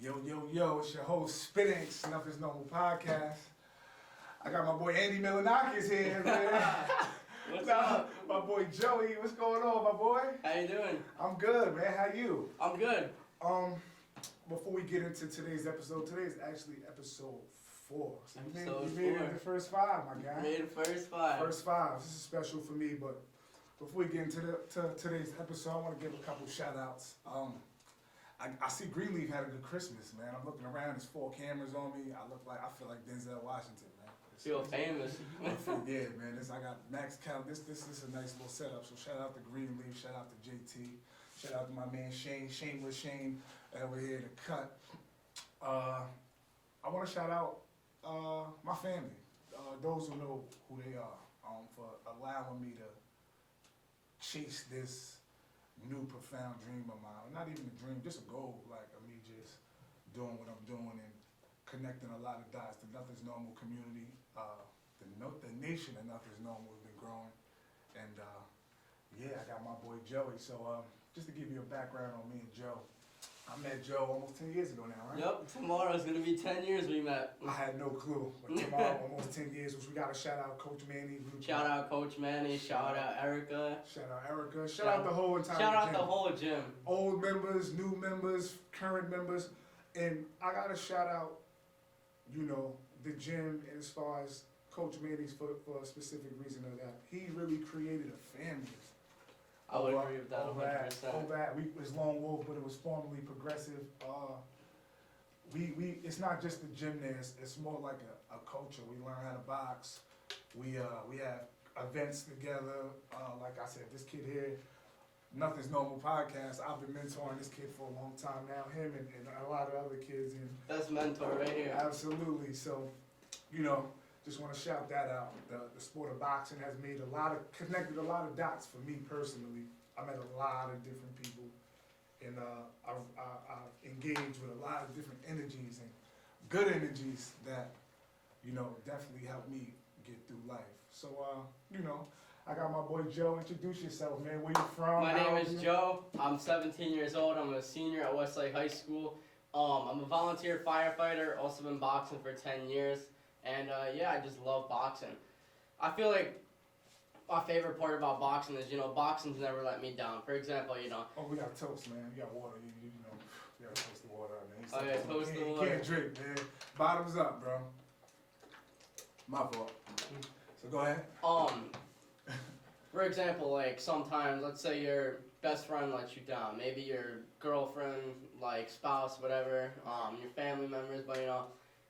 Yo, it's your host, Spinix, Nothing's Normal Podcast. I got my boy Andy Milanakis here, man. What's up? My boy Joey, what's going on, my boy? How you doing? I'm good, man. How you? I'm good. Before we get into today's episode, today is actually episode 4. So you made it the first 5, my guy. Made the first 5. First 5. This is special for me, but before we get into today's episode, I want to give a couple shout outs. I see Greenleaf had a good Christmas, man. I'm looking around, there's 4 cameras on me. I feel like Denzel Washington, man. Feel famous. Yeah, man. I got max count. This is a nice little setup. So shout out to Greenleaf, shout out to JT, shout out to my man Shane, Shameless Shane, over here to cut. I want to shout out my family, those who know who they are, for allowing me to chase this new profound dream of mine. Not even a dream, just a goal, like of me just doing what I'm doing and connecting a lot of dots. The Nothing's Normal community, the nation of Nothing's Normal has been growing. And yeah, I got my boy Joey. So just to give you a background on me and Joe, I met Joe almost 10 years ago now, right? Yep, tomorrow's gonna be 10 years we met. I had no clue, but tomorrow, almost 10 years, which we gotta shout out Coach Manny. Shout out Coach Manny, shout out Erica. Shout out the whole entire Shout out gym. the whole gym. Old members, new members, current members, and I gotta shout out, the gym as far as Coach Manny's for a specific reason of that. He really created a family. I would agree with that 100%. We was Lone Wolf, but it was formerly Progressive. It's not just the gym there. It's more like a culture. We learn how to box. We have events together. Like I said, this kid here, Nothing's Normal Podcast. I've been mentoring this kid for a long time now. Him and a lot of other kids. And that's mentor right here. Absolutely. So, just want to shout that out. The sport of boxing has connected a lot of dots for me personally. I met a lot of different people, and I've engaged with a lot of different energies and good energies that, definitely helped me get through life. So, I got my boy Joe. Introduce yourself, man. Where you from? My name is Joe. I'm 17 years old. I'm a senior at Westlake High School. I'm a volunteer firefighter. Also been boxing for 10 years. And yeah, I just love boxing. I feel like my favorite part about boxing is, boxing's never let me down. For example, Oh, we got toast, man. You got water. You gotta toast the water out, man. Oh, yeah, toast the water. You can't drink, man. Bottoms up, bro. My fault. So go ahead. For example, like sometimes, let's say your best friend lets you down. Maybe your girlfriend, like spouse, whatever, your family members, but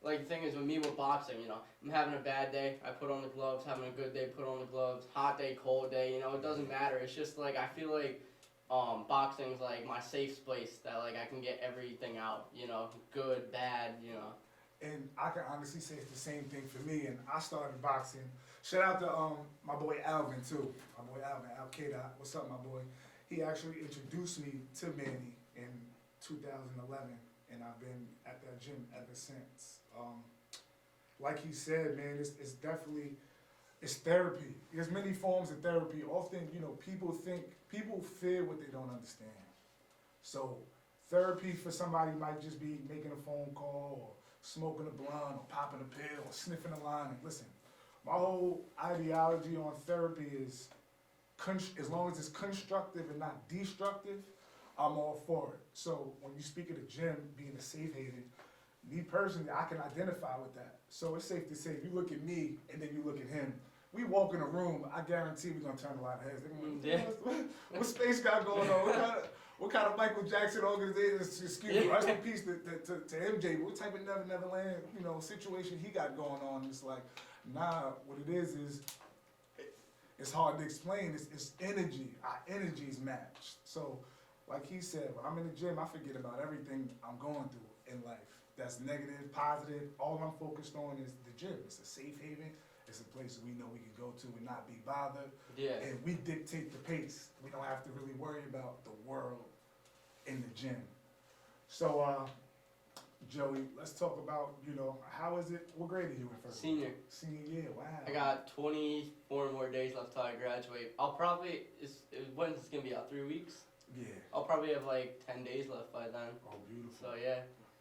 like the thing is with me with boxing, I'm having a bad day, I put on the gloves, having a good day, put on the gloves, hot day, cold day, it doesn't matter. It's just like, I feel like boxing's like my safe space that like I can get everything out, good, bad, And I can honestly say it's the same thing for me, and I started boxing. Shout out to my boy Alvin too. My boy Alvin, Al Qaeda. What's up, my boy? He actually introduced me to Manny in 2011. And I've been at that gym ever since. Like he said, man, it's definitely, it's therapy. There's many forms of therapy. Often, people fear what they don't understand. So therapy for somebody might just be making a phone call or smoking a blunt or popping a pill or sniffing a line. And listen, my whole ideology on therapy is, as long as it's constructive and not destructive, I'm all for it. So when you speak of the gym being a safe haven, me personally, I can identify with that. So it's safe to say, if you look at me and then you look at him, we walk in a room, I guarantee we're gonna turn a lot of heads. What Space got going on? What kind of Michael Jackson organization? Excuse me, rest in peace to MJ. What type of Never Land, situation he got going on? It's like, nah. What it is it's hard to explain. It's energy. Our energies match. So, like he said, when I'm in the gym, I forget about everything I'm going through in life. That's negative, positive. All I'm focused on is the gym. It's a safe haven. It's a place we know we can go to and not be bothered. Yeah. And we dictate the pace. We don't have to really worry about the world in the gym. So, Joey, let's talk about, how is it? What grade are you in first? Senior. Senior year, wow. I got 24 more days left till I graduate. I'll probably, when's this going to be out? 3 weeks? Yeah. I'll probably have like 10 days left by then. Oh, beautiful. So yeah.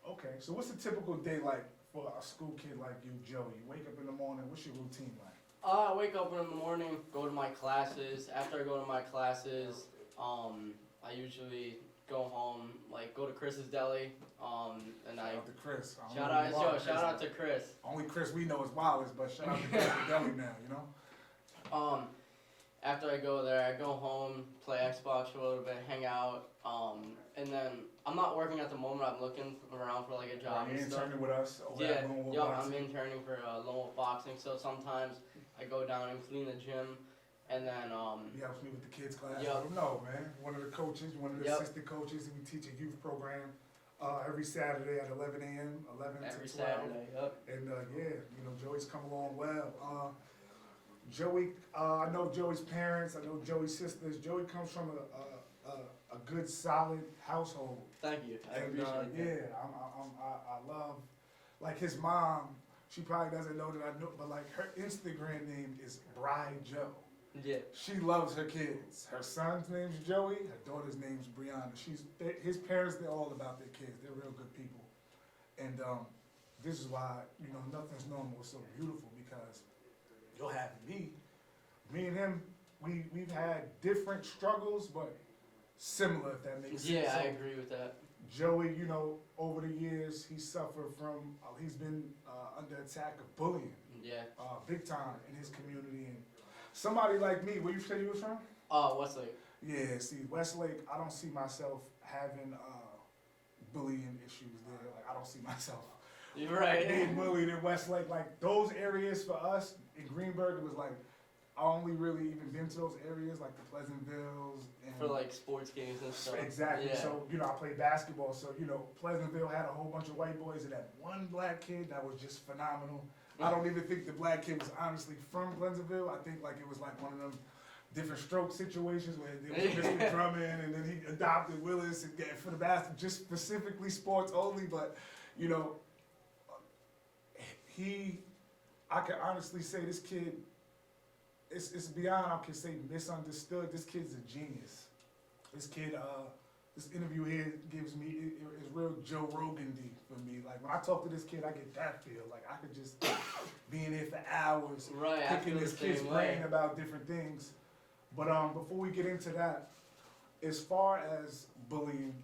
Okay, so what's a typical day like for a school kid like you, Joey? You wake up in the morning, what's your routine like? I wake up in the morning, go to my classes. After I go to my classes, I usually go home, like go to Chris's Deli, and I Shout out to Chris. I don't shout know out, who you are, Chris, shout out but to Chris. only Chris we know is Wallace, but shout out to Chris at Deli now, you know? After I go there, I go home, play Xbox for a little bit, hang out, and then I'm not working at the moment. I'm looking around for like a job You're and stuff. interning with us over Yeah, at Lone Wolf yo, I'm Boxing. interning for Lone Wolf Boxing, so sometimes I go down and clean the gym, and then He helps me with the kids class. Yup. Let him know, man. One of the coaches, one of the Yup. assistant coaches, and we teach a youth program every Saturday at 11 a.m., 11 every to 12. Saturday, yep. And yeah, you know, Joey's come along well. Joey, I know Joey's parents, I know Joey's sisters. Joey comes from a good, solid household. Thank you. I And appreciate that. yeah, I love, like his mom, she probably doesn't know that I know, but like her Instagram name is Bride Joe. Yeah. She loves her kids. Her son's name's Joey, her daughter's name's Brianna. His parents, they're all about their kids. They're real good people. And this is why, you know, Nothing's Normal is so beautiful, because you'll have me and him, we've had different struggles, but similar, if that makes sense. Yeah, I So, agree with that. Joey, you know, over the years, he suffered from, he's been under attack of bullying, Yeah. big time in his community. And somebody like me, where you said you was from? Westlake. Yeah, see, Westlake, I don't see myself having bullying issues there. Like, I don't see myself You're right. being bullied in Westlake. Like, those areas for us in Greenberg, it was like, I only really even been to those areas, like the Pleasantvilles. And For like sports games and stuff. exactly. Yeah. So, you know, I played basketball. So, you know, Pleasantville had a whole bunch of white boys and that one black kid that was just phenomenal. I don't even think the black kid was honestly from Pleasantville. I think like it was like one of them different stroke situations where there was Mr. Drummond and then he adopted Willis and for the basketball, just specifically sports only. But, you know, I can honestly say this kid, it's beyond, I can say, misunderstood. This kid's a genius. This kid, this interview here gives me, it's real Joe Rogan-y for me. Like, when I talk to this kid, I get that feel. Like, I could just be in here for hours, Right, I picking feel this the kid's same brain way. about different things. But before we get into that, as far as bullying,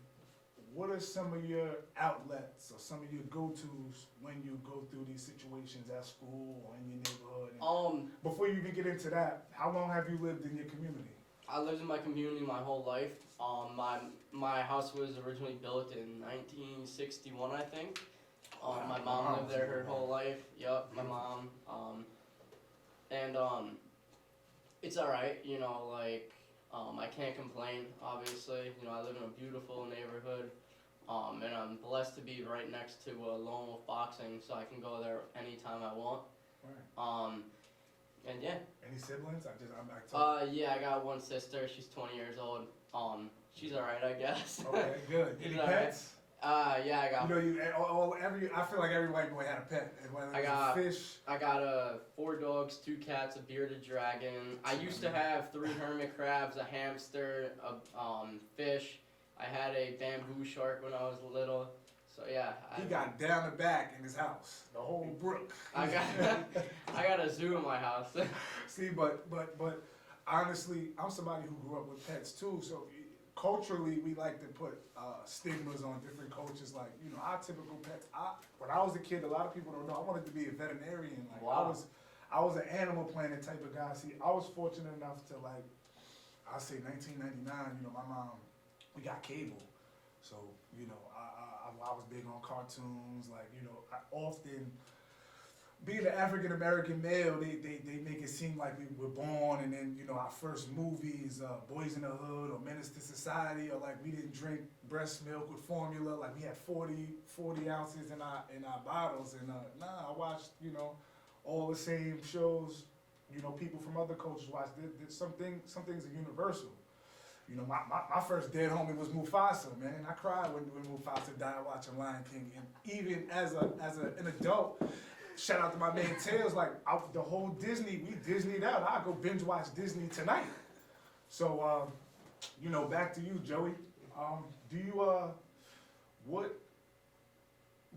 what are some of your outlets or some of your go-tos when you go through these situations at school or in your neighborhood? And before you even get into that, how long have you lived in your community? I lived in my community my whole life. My house was originally built in 1961, I think. My mom lived there her whole life. Yup, my mom. And it's alright, you know, like, I can't complain, obviously. You know, I live in a beautiful neighborhood. And I'm blessed to be right next to Lone Wolf Boxing, so I can go there anytime I want. Right. And yeah. Any siblings? Yeah, I got one sister. She's 20 years old. She's alright, I guess. Okay, good. Any She's alright. pets? Yeah, I got. You know, I feel like every white boy had a pet. Whether it was a fish. I got 4 dogs, 2 cats, a bearded dragon. I used to have 3 hermit crabs, a hamster, a fish. I had a bamboo shark when I was little. So yeah. He got down the back in his house, the whole brook. I got a zoo in my house. See, but honestly, I'm somebody who grew up with pets too. So culturally, we like to put stigmas on different cultures. Like, you know, our typical pets. When I was a kid, a lot of people don't know, I wanted to be a veterinarian. Like, wow. I was an Animal Planet type of guy. See, I was fortunate enough to, like, I say 1999. You know, my mom, we got cable, so you know, I was big on cartoons. Like, you know, I often, being an African American male, they make it seem like we were born and then, you know, our first movies, Boys in the Hood or Menace to Society, or like we didn't drink breast milk with formula, like we had 40 ounces in our bottles. And I watched, you know, all the same shows, you know, people from other cultures watch. Some things are universal. You know, my first dead homie was Mufasa, man. I cried when Mufasa died watching Lion King. And even as an adult, shout out to my man Tails, like, the whole Disney, we Disneyed out. I'll go binge watch Disney tonight. So, you know, back to you, Joey. Do you,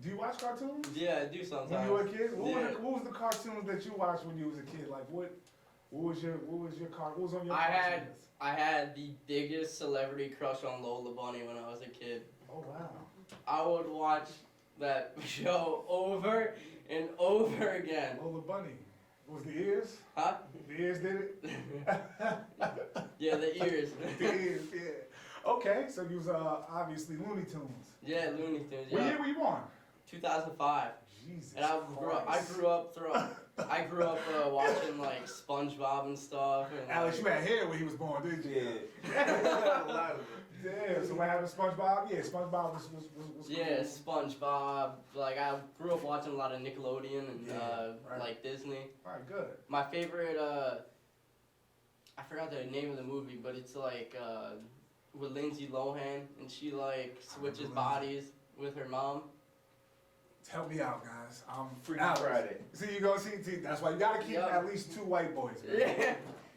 Do you watch cartoons? Yeah, I do sometimes. When you were a kid? Yeah. What was the cartoons that you watched when you was a kid? Like what was your what was on your I cartoon had list? I had the biggest celebrity crush on Lola Bunny when I was a kid. Oh wow. I would watch that show over and over again. Lola Bunny. Was the ears? Huh? The ears did it? Yeah, the ears. The ears, yeah. Okay, so you was obviously Looney Tunes. Yeah, Looney Tunes. What Yeah. year were you born? 2005. Jesus And I Christ. grew up watching like SpongeBob and stuff. And, Alex, like, you had hair when he was born, didn't you? Yeah. A lot of it. Yeah, so what happened to SpongeBob? Yeah, SpongeBob was yeah, cool. SpongeBob. Like I grew up watching a lot of Nickelodeon and Yeah, right. like Disney. Alright, good. My favorite, I forgot the name of the movie, but it's like with Lindsay Lohan, and she like switches Lindsay. bodies with her mom. Help me out, guys. I'm Freaky Alex. Friday. See, you go see. That's why you gotta keep Yup. at least 2 white boys. Man.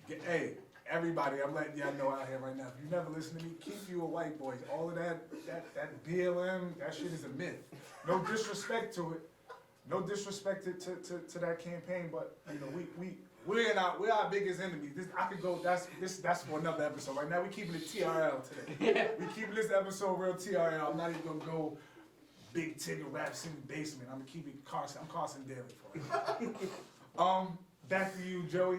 Yeah. Hey, everybody, I'm letting y'all know out here right now. If you never listen to me, keep you a white boy. All of that BLM, that shit is a myth. No disrespect to it. No disrespect to that campaign, but you know we're our biggest enemies. I could go. That's for another episode. Right now we keeping it TRL today. Yeah. We keeping this episode real TRL. I'm not even gonna go big Tigger raps in the basement. I'm gonna keep it Carson. I'm Carson Daly for it. Back to you, Joey.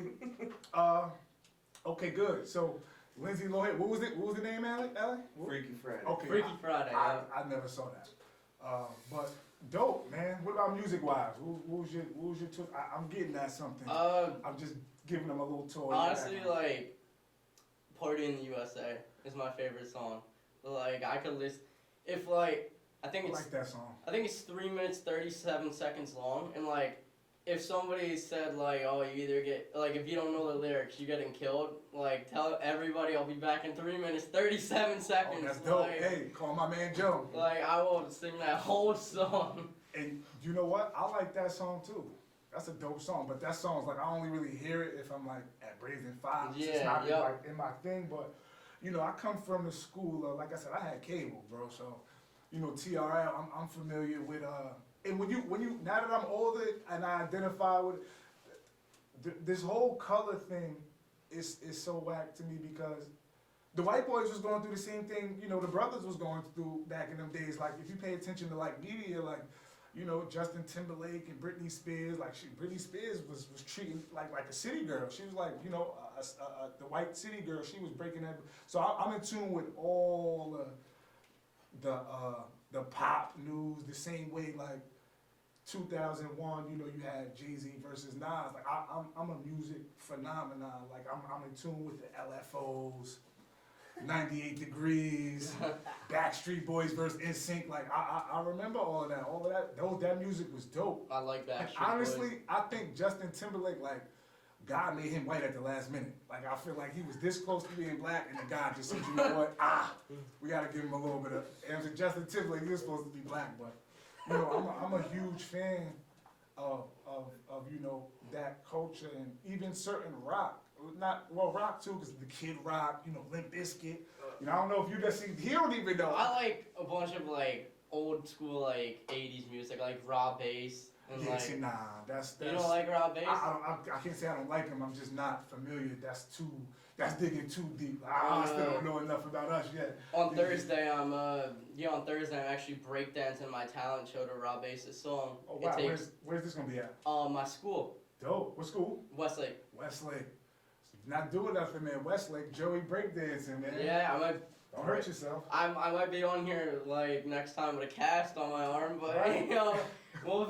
Okay, good. So Lindsay Lohan. What was it? What was the name, Allie? Freaky Friday. Okay. Freaky Friday. I never saw that. But dope, man. What about music wise? What was your I'm getting at something. I'm just giving them a little toy. Honestly, like "Party in the USA" is my favorite song. Like I could list if like I think I it's like that song. I think it's 3 minutes 37 seconds long, and like if somebody said like, oh, you either get like if you don't know the lyrics, you're getting killed. Like tell everybody I'll be back in 3 minutes 37 seconds. Oh, that's dope. Like, Hey, call my man Joe. like I will sing that whole song. And you know what? I like that song too. That's a dope song, but that song's like I only really hear it if I'm like at Brazen Five. It's Yeah, not yep. like in my thing, but you know, I come from the school of, like I said, I had cable, bro. So, you know, TRL, I'm familiar with. And when you now that I'm older and I identify with this whole color thing, is so whack to me because the white boys was going through the same thing. You know, the brothers was going through back in them days. Like if you pay attention to like media, like. You know, Justin Timberlake and Britney Spears, like Britney Spears was treating like a city girl. She was like, you know, the white city girl. She was breaking that. So I'm in tune with all the pop news the same way like 2001. You know, you had Jay-Z versus Nas. Like I'm a music phenomenon. Like I'm in tune with the LFOs. 98 Degrees, Backstreet Boys versus NSYNC. Like I remember all of that. That music was dope. I like that. And Shit, honestly, boys. I think Justin Timberlake, like, God made him white at the last minute. Like I feel like he was this close to being black, and the God just said, you know what? We gotta give him a little bit of. And Justin Timberlake, he was supposed to be black, but you know, I'm a huge fan of you know that culture and even certain rock. Rock too, because the Kid Rock, you know, Limp Bizkit. You know, I don't know if you just see, he don't even know. I like a bunch of like old school like 80s music, like raw bass and Yeah, like. see, nah, that's. You don't like raw bass? I can't say I don't like him. I'm just not familiar. That's digging too deep. I still don't know enough about us yet. On Thursday, on Thursday I'm actually breakdancing my talent show to raw bass's song. Oh wow, It takes where's this gonna be at? my school, Dope. What school? Westlake. Westlake. Not doing nothing, man. Westlake, Joey breakdancing, man. Yeah, I might. Don't hurt yourself. I might be on here like next time with a cast on my arm, but Right. you know, we'll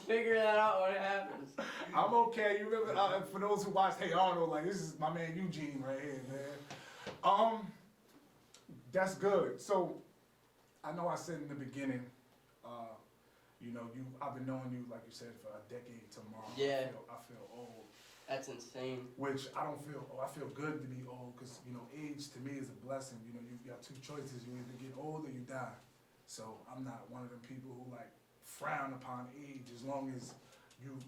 figure that out when it happens. I'm okay. You remember, for those who watched Hey Arnold, like this is my man Eugene right here, man. That's good. So, I know I said in the beginning, you know, I've been knowing you, like you said, for a decade tomorrow. Yeah. I feel old. That's insane. Which I don't feel. I feel good to be old because you know, age to me is a blessing. You know, you've got 2 choices. You either get old or you die. So I'm not one of them people who like frown upon age as long as you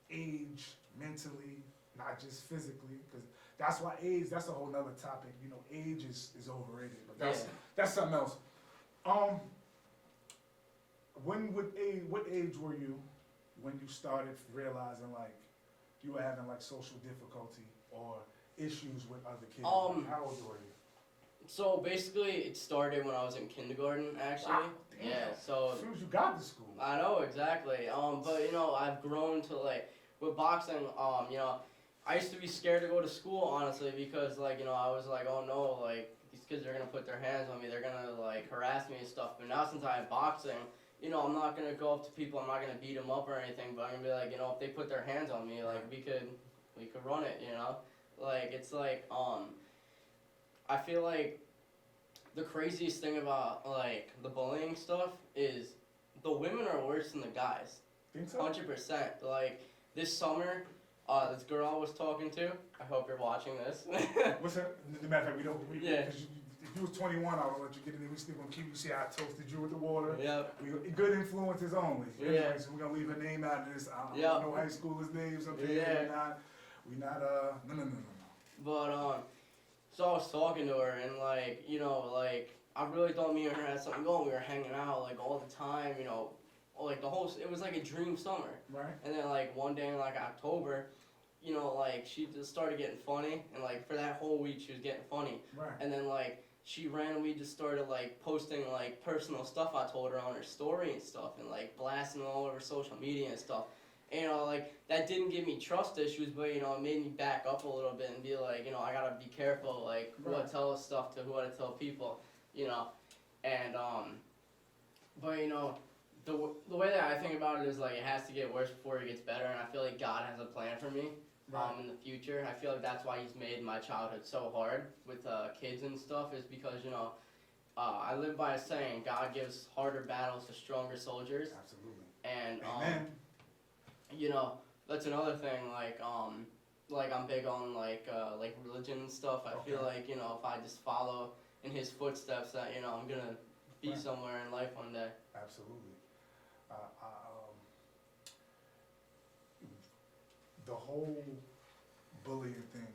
age mentally, not just physically. Because that's why age. That's a whole nother topic. You know, age is overrated. But that's something else. what age were you when you started realizing like you were having like social difficulty or issues with other kids? How old were you? So basically, it started when I was in kindergarten, actually. Wow, damn. Yeah. So As soon as you got to school. I know exactly. But I've grown to like with boxing. I used to be scared to go to school honestly because like I was like, oh no, like these kids are gonna put their hands on me. They're gonna like harass me and stuff. But now since I have boxing, I'm not gonna go up to people. I'm not gonna beat them up or anything. But I'm gonna be like, if they put their hands on me, like we could run it. Like it's like I feel like the craziest thing about like the bullying stuff is the women are worse than the guys. Think so? 100%. Like this summer, this girl I was talking to. I hope you're watching this. What's that? As a matter of fact, Yeah. Cause if you was 21, I would let you get in there. We still gonna keep you. See how I toasted you with the water. Yep. Good influences only. Yeah. Anyway, so we're gonna leave her name out of this. I don't know high schoolers' names up here. Yeah. We not no. But so I was talking to her and like like I really thought me and her had something going. We were hanging out like all the time. Like it was like a dream summer. Right. And then like one day in like October, like she just started getting funny, and like for that whole week she was getting funny. Right. And then like she randomly just started like posting like personal stuff I told her on her story and stuff, and like blasting it all over social media and stuff. And like that didn't give me trust issues, but it made me back up a little bit and be like, I gotta be careful, like who I tell stuff to, who I tell people, and but the way that I think about it is like it has to get worse before it gets better, and I feel like God has a plan for me. In the future, I feel like that's why He's made my childhood so hard with kids and stuff, is because I live by a saying: God gives harder battles to stronger soldiers. Absolutely. And Amen. That's another thing. Like I'm big on like religion and stuff. I feel like if I just follow in His footsteps, that I'm gonna be somewhere in life one day. Absolutely. The whole bullying thing,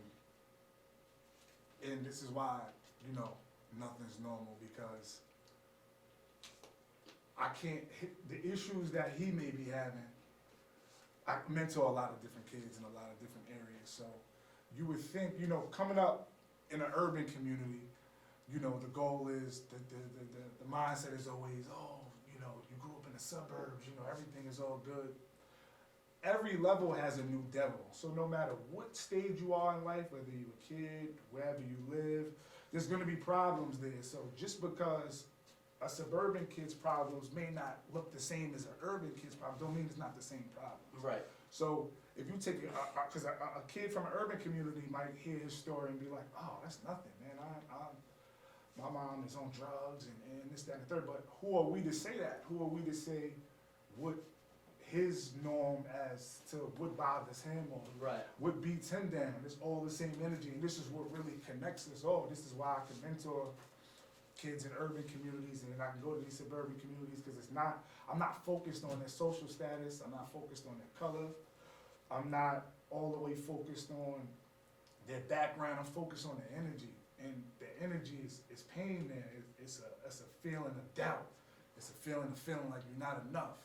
and this is why nothing's normal, because I can't hit the issues that he may be having. I mentor a lot of different kids in a lot of different areas, so you would think, coming up in an urban community, the goal is the mindset is always, you grew up in the suburbs, everything is all good. Every level has a new devil, so no matter what stage you are in life, whether you're a kid, wherever you live, there's gonna be problems there. So just because a suburban kid's problems may not look the same as an urban kid's problem, don't mean it's not the same problem. Right. So if you take because a kid from an urban community might hear his story and be like, oh, that's nothing, man. My mom is on drugs and this, that, and the third. But who are we to say that? Who are we to say what his norm as to what bothers him or what beats him down? It's all the same energy, and this is what really connects us all. This is why I can mentor kids in urban communities, and I can go to these suburban communities, because I'm not focused on their social status, I'm not focused on their color, I'm not all the way focused on their background, I'm focused on their energy. And the energy is pain there. It's a feeling of doubt. It's a feeling like you're not enough.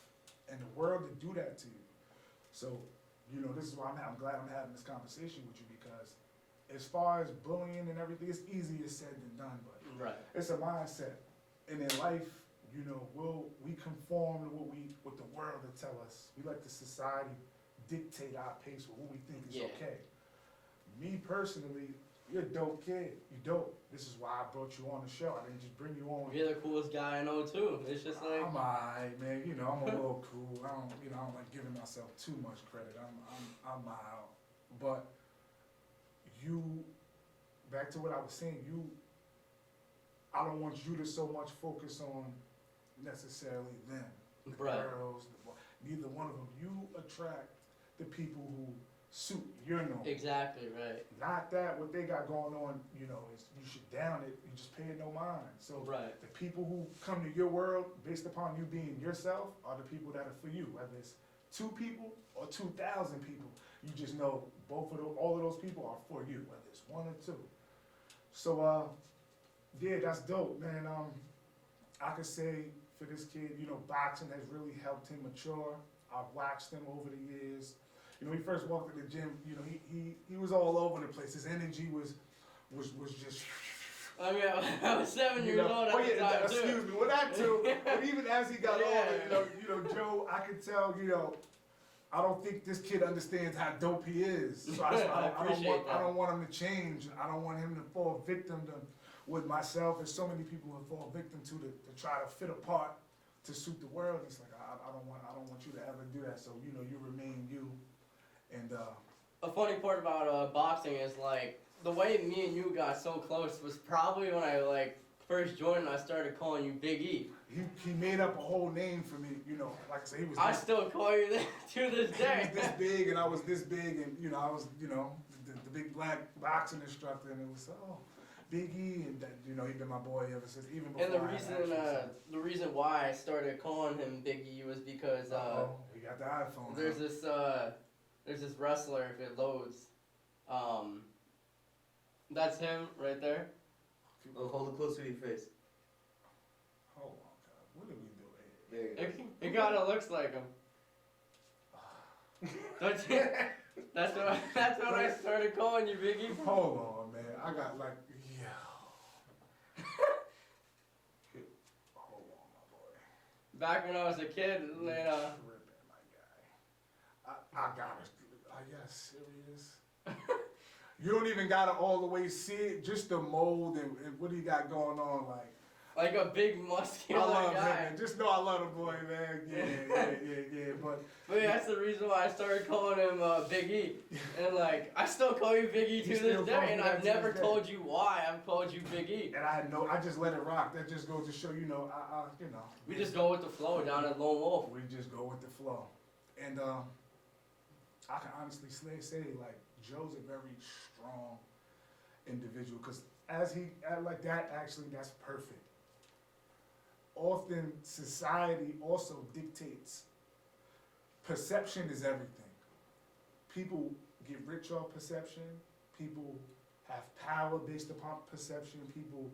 And the world to do that to you. So, this is why I'm glad I'm having this conversation with you, because as far as bullying and everything, it's easier said than done, but it's a mindset. And in life, we conform to what the world will tell us. We let the society dictate our pace with what we think is okay. Me personally, you're a dope kid. You dope. This is why I brought you on the show. I didn't just bring you on. You're the coolest guy I know too. It's just like I'm alright, man. I'm a little cool. I don't like giving myself too much credit. I'm mild. But back to what I was saying. I don't want you to so much focus on necessarily them, the girls, neither one of them. You attract the people who suit your norm. Exactly right. Not that what they got going on, is you should down it. You just pay it no mind. So the people who come to your world based upon you being yourself are the people that are for you. Whether it's 2 people or 2,000 people, you just know all of those people are for you. Whether it's 1 or 2. So that's dope, man. I could say for this kid. You know, boxing has really helped him mature. I've watched him over the years. You know, he first walked in the gym, you know, he was all over the place. His energy was just. I mean, I was 7 years old at the time, too. Excuse me, well that too. But even as he got Yeah. older, you know, Joe, I could tell, you know, I don't think this kid understands how dope he is. So I don't want him to change. I don't want him to fall victim to what myself and so many people have fallen victim to try to fit a part to suit the world. It's like I don't want you to ever do that. So you know, you remain you. And a funny part about boxing is like the way me and you got so close was probably when I like first joined. I started calling you Big E. he made up a whole name for me. You know, like I said, he was. I still call you that to this day. He was this big, and I was this big, and you know, I was the big black boxing instructor, and it was Big E, and that, you know, he's been my boy ever since, even before. And the reason why I started calling him Big E was because we got the iPhone. there's this wrestler, if it loads, that's him right there. Oh, hold it close to your face. Hold on, God. What did we do here? There you go. It kind of looks like him. Don't you? That's when I started calling you Big E. Hold on, man. I got like, hold on, my boy. Back when I was a kid, Tripping, my guy. I got it. Are you serious? You don't even gotta all the way see it, just the mold and what he got going on, like a big I muscular love guy. him, man. Just know I love the boy, man. Yeah. But But that's the reason why I started calling him Big E. And like, I still call you Big E You to still this call day, me and that I've to this never day. told you why I've called you Big E. and I just let it rock. That just goes to show, you know, We just go with the flow down at Lone Wolf. we just go with the flow. And I can honestly say like Joe's a very strong individual, because like that, actually, that's perfect. Often society also dictates perception is everything. People get rich off perception. People have power based upon perception. People,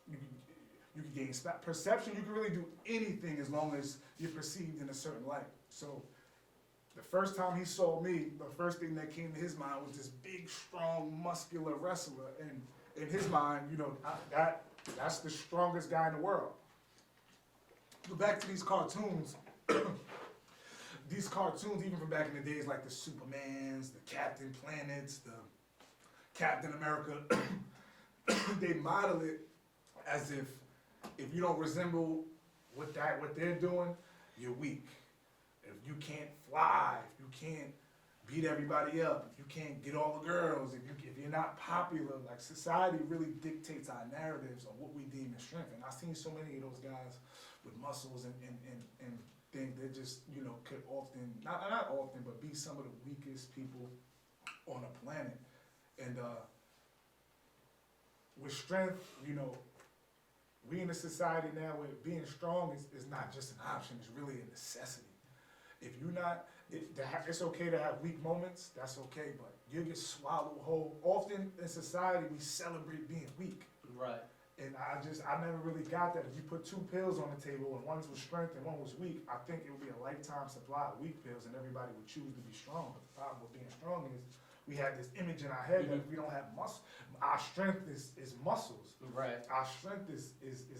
you can gain perception. You can really do anything as long as you're perceived in a certain light. So the first time he saw me, the first thing that came to his mind was this big, strong, muscular wrestler. And in his mind, you know, that's the strongest guy in the world. Go back to these cartoons. These cartoons, even from back in the days, like the Supermans, the Captain Planets, the Captain America, they model it as if you don't resemble what they're doing, you're weak. If you can't fly, if you can't beat everybody up, if you can't get all the girls, if you're not popular, like society really dictates our narratives on what we deem as strength. And I've seen so many of those guys with muscles and things that just, you know, could often, not often, but be some of the weakest people on the planet. And with strength, you know, we in a society now where being strong is not just an option, it's really a necessity. If you're not, it's okay to have weak moments, that's okay, but you get swallowed whole. Often in society, we celebrate being weak. Right. And I never really got that. If you put two pills on the table and one was strength and one was weak, I think it would be a lifetime supply of weak pills and everybody would choose to be strong. But the problem with being strong is we have this image in our head that if we don't have muscle, our strength is muscles. Right. Our strength is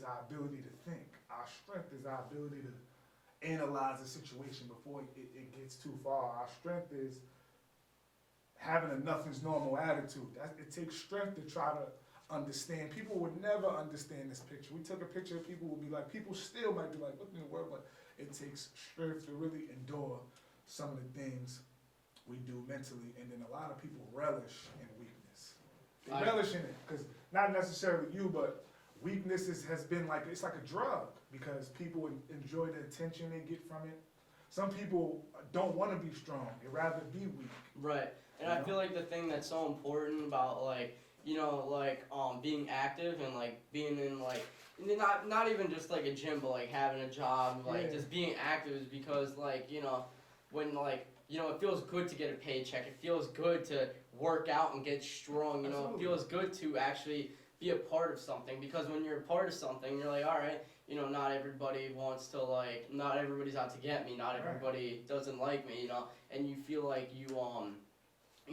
our ability to think. Our strength is our ability to analyze a situation before it gets too far. Our strength is having a nothing's normal attitude. It takes strength to try to understand. People would never understand this picture. We took a picture, people would be like, people still might be like, what in the world? But it takes strength to really endure some of the things we do mentally. And then a lot of people relish in weakness. They relish in it, because not necessarily you, but weakness has been like, it's like a drug, because people enjoy the attention they get from it. Some people don't want to be strong, they'd rather be weak. Right. And I feel like the thing that's so important about like, you know, like being active and like being in like not even just like a gym, but like having a job, like just being active is because like, you know, when like, you know, it feels good to get a paycheck. It feels good to work out and get strong. You know, Absolutely. It feels good to actually be a part of something, because when you're a part of something, you're like, all right, you know, not everybody wants to, like, not everybody's out to get me, not Right. everybody doesn't like me, you know, and you feel like you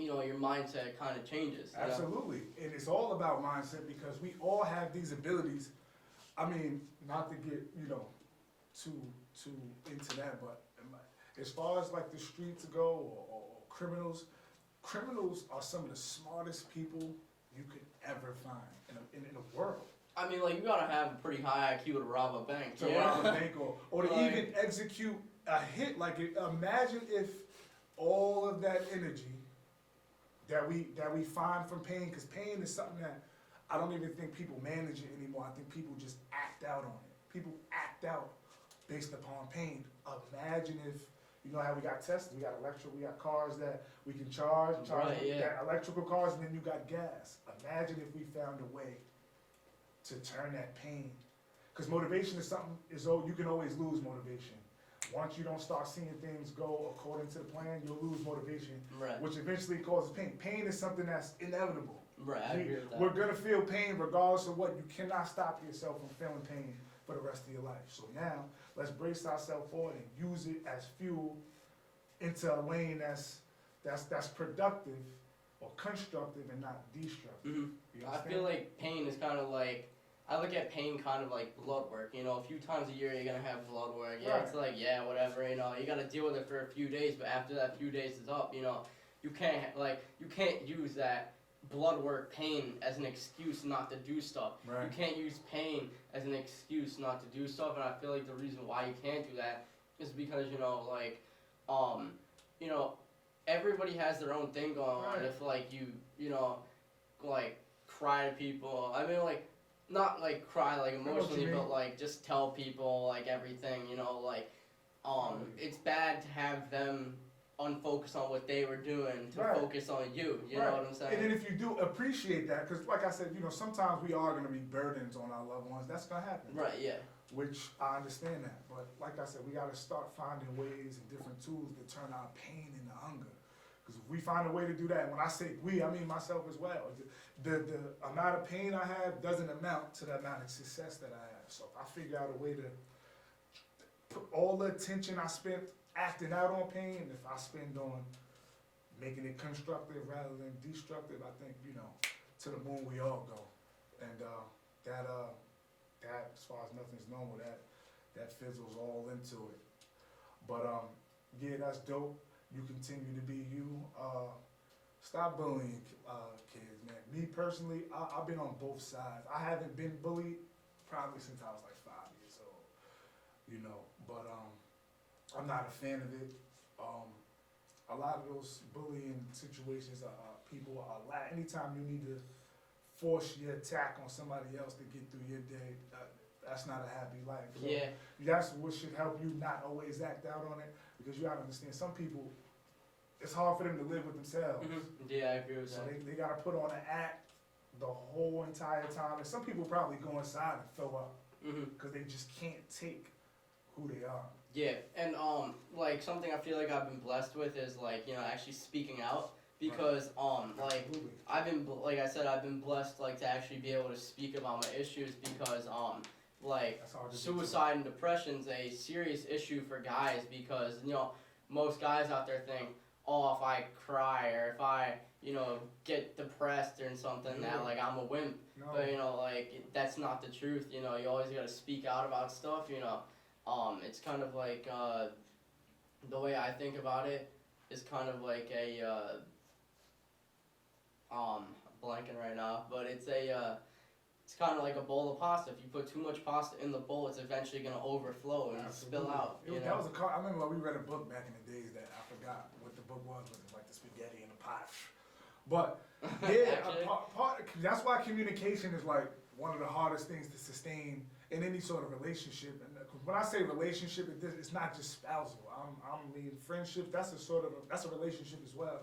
know, your mindset kind of changes. You know? Absolutely, and it's all about mindset because we all have these abilities. I mean, not to get too into that, but as far as like the streets go or criminals, criminals are some of the smartest people you could ever find in the world. I mean, like, you gotta have a pretty high IQ to rob a bank. To yeah? rob a bank or to Like- even execute a hit. Like, imagine if all of that energy that we find from pain, because pain is something that I don't even think people manage it anymore. I think people just act out on it. People act out based upon pain. Imagine if, you know how we got Tesla, we got electric, we got cars that we can charge Right, yeah. that electrical cars, and then you got gas. Imagine if we found a way to turn that pain. Because motivation is something, you can always lose motivation. Once you don't start seeing things go according to the plan, you'll lose motivation, Right. which eventually causes pain. Pain is something that's inevitable. Right, I agree with that. We're gonna feel pain regardless of what. You cannot stop yourself from feeling pain for the rest of your life. So now, let's brace ourselves forward and use it as fuel into a lane that's productive or constructive and not destructive. Mhm. You I understand? feel like pain is kind of like, I look at pain kind of like blood work. You know, a few times a year you're gonna have blood work. Yeah, Right. it's like, yeah, whatever. You know, you gotta deal with it for a few days, but after that few days is up, you know, you can't use that blood work pain as an excuse not to do stuff. Right. You can't use pain as an excuse not to do stuff, and I feel like the reason why you can't do that is because, you know, like, you know, everybody has their own thing going on. Right. If like you know, like cry to people. I mean, like, not like cry like know what you emotionally, mean. but like just tell people like everything. You know, like, it's bad to have them unfocus on what they were doing to Right. focus on you. You know Right. what I'm saying? And then if you do appreciate that, because like I said, sometimes we are gonna be burdens on our loved ones. That's gonna happen. Right. Yeah. Which I understand that, but like I said, we gotta start finding ways and different tools to turn our pain into hunger. Because if we find a way to do that, and when I say we, I mean myself as well. The amount of pain I have doesn't amount to the amount of success that I have. So if I figure out a way to put all the attention I spent acting out on pain, if I spend on making it constructive rather than destructive, I think, to the moon we all go. And that as far as nothing's normal, that fizzles all into it. But yeah, that's dope. You continue to be you. Stop bullying kids, man. Me personally, I've been on both sides. I haven't been bullied probably since I was like 5 years old, but I'm not a fan of it. A lot of those bullying situations people are anytime you need to force your attack on somebody else to get through your day, that's not a happy life. So Yeah. that's what should help you not always act out on it, because you gotta understand, some people, it's hard for them to live with themselves. Yeah, I agree with So that. they gotta put on an act the whole entire time. And some people probably go inside and throw up because they just can't take who they are. Yeah, and like something I feel like I've been blessed with is like, you know, actually speaking out, because like Absolutely. like I said, I've been blessed like to actually be able to speak about my issues, because like That's hard to do, suicide and depression's a serious issue for guys, because, you know, most guys out there think, oh, if I cry or if I, you know, get depressed or something, that like I'm a wimp. No. But, you know, like, that's not the truth. You know, you always gotta speak out about stuff. You know, it's kind of like the way I think about it is kind of like a blanking right now, but it's kind of like a bowl of pasta. If you put too much pasta in the bowl, it's eventually gonna overflow and spill Absolutely. out. You That know? was I remember we read a book back in the days that I forgot what the book was like the spaghetti in the pot. But yeah, Actually? that's why communication is like one of the hardest things to sustain in any sort of relationship. And when I say relationship, it's not just spousal. I mean friendship. That's a relationship as well.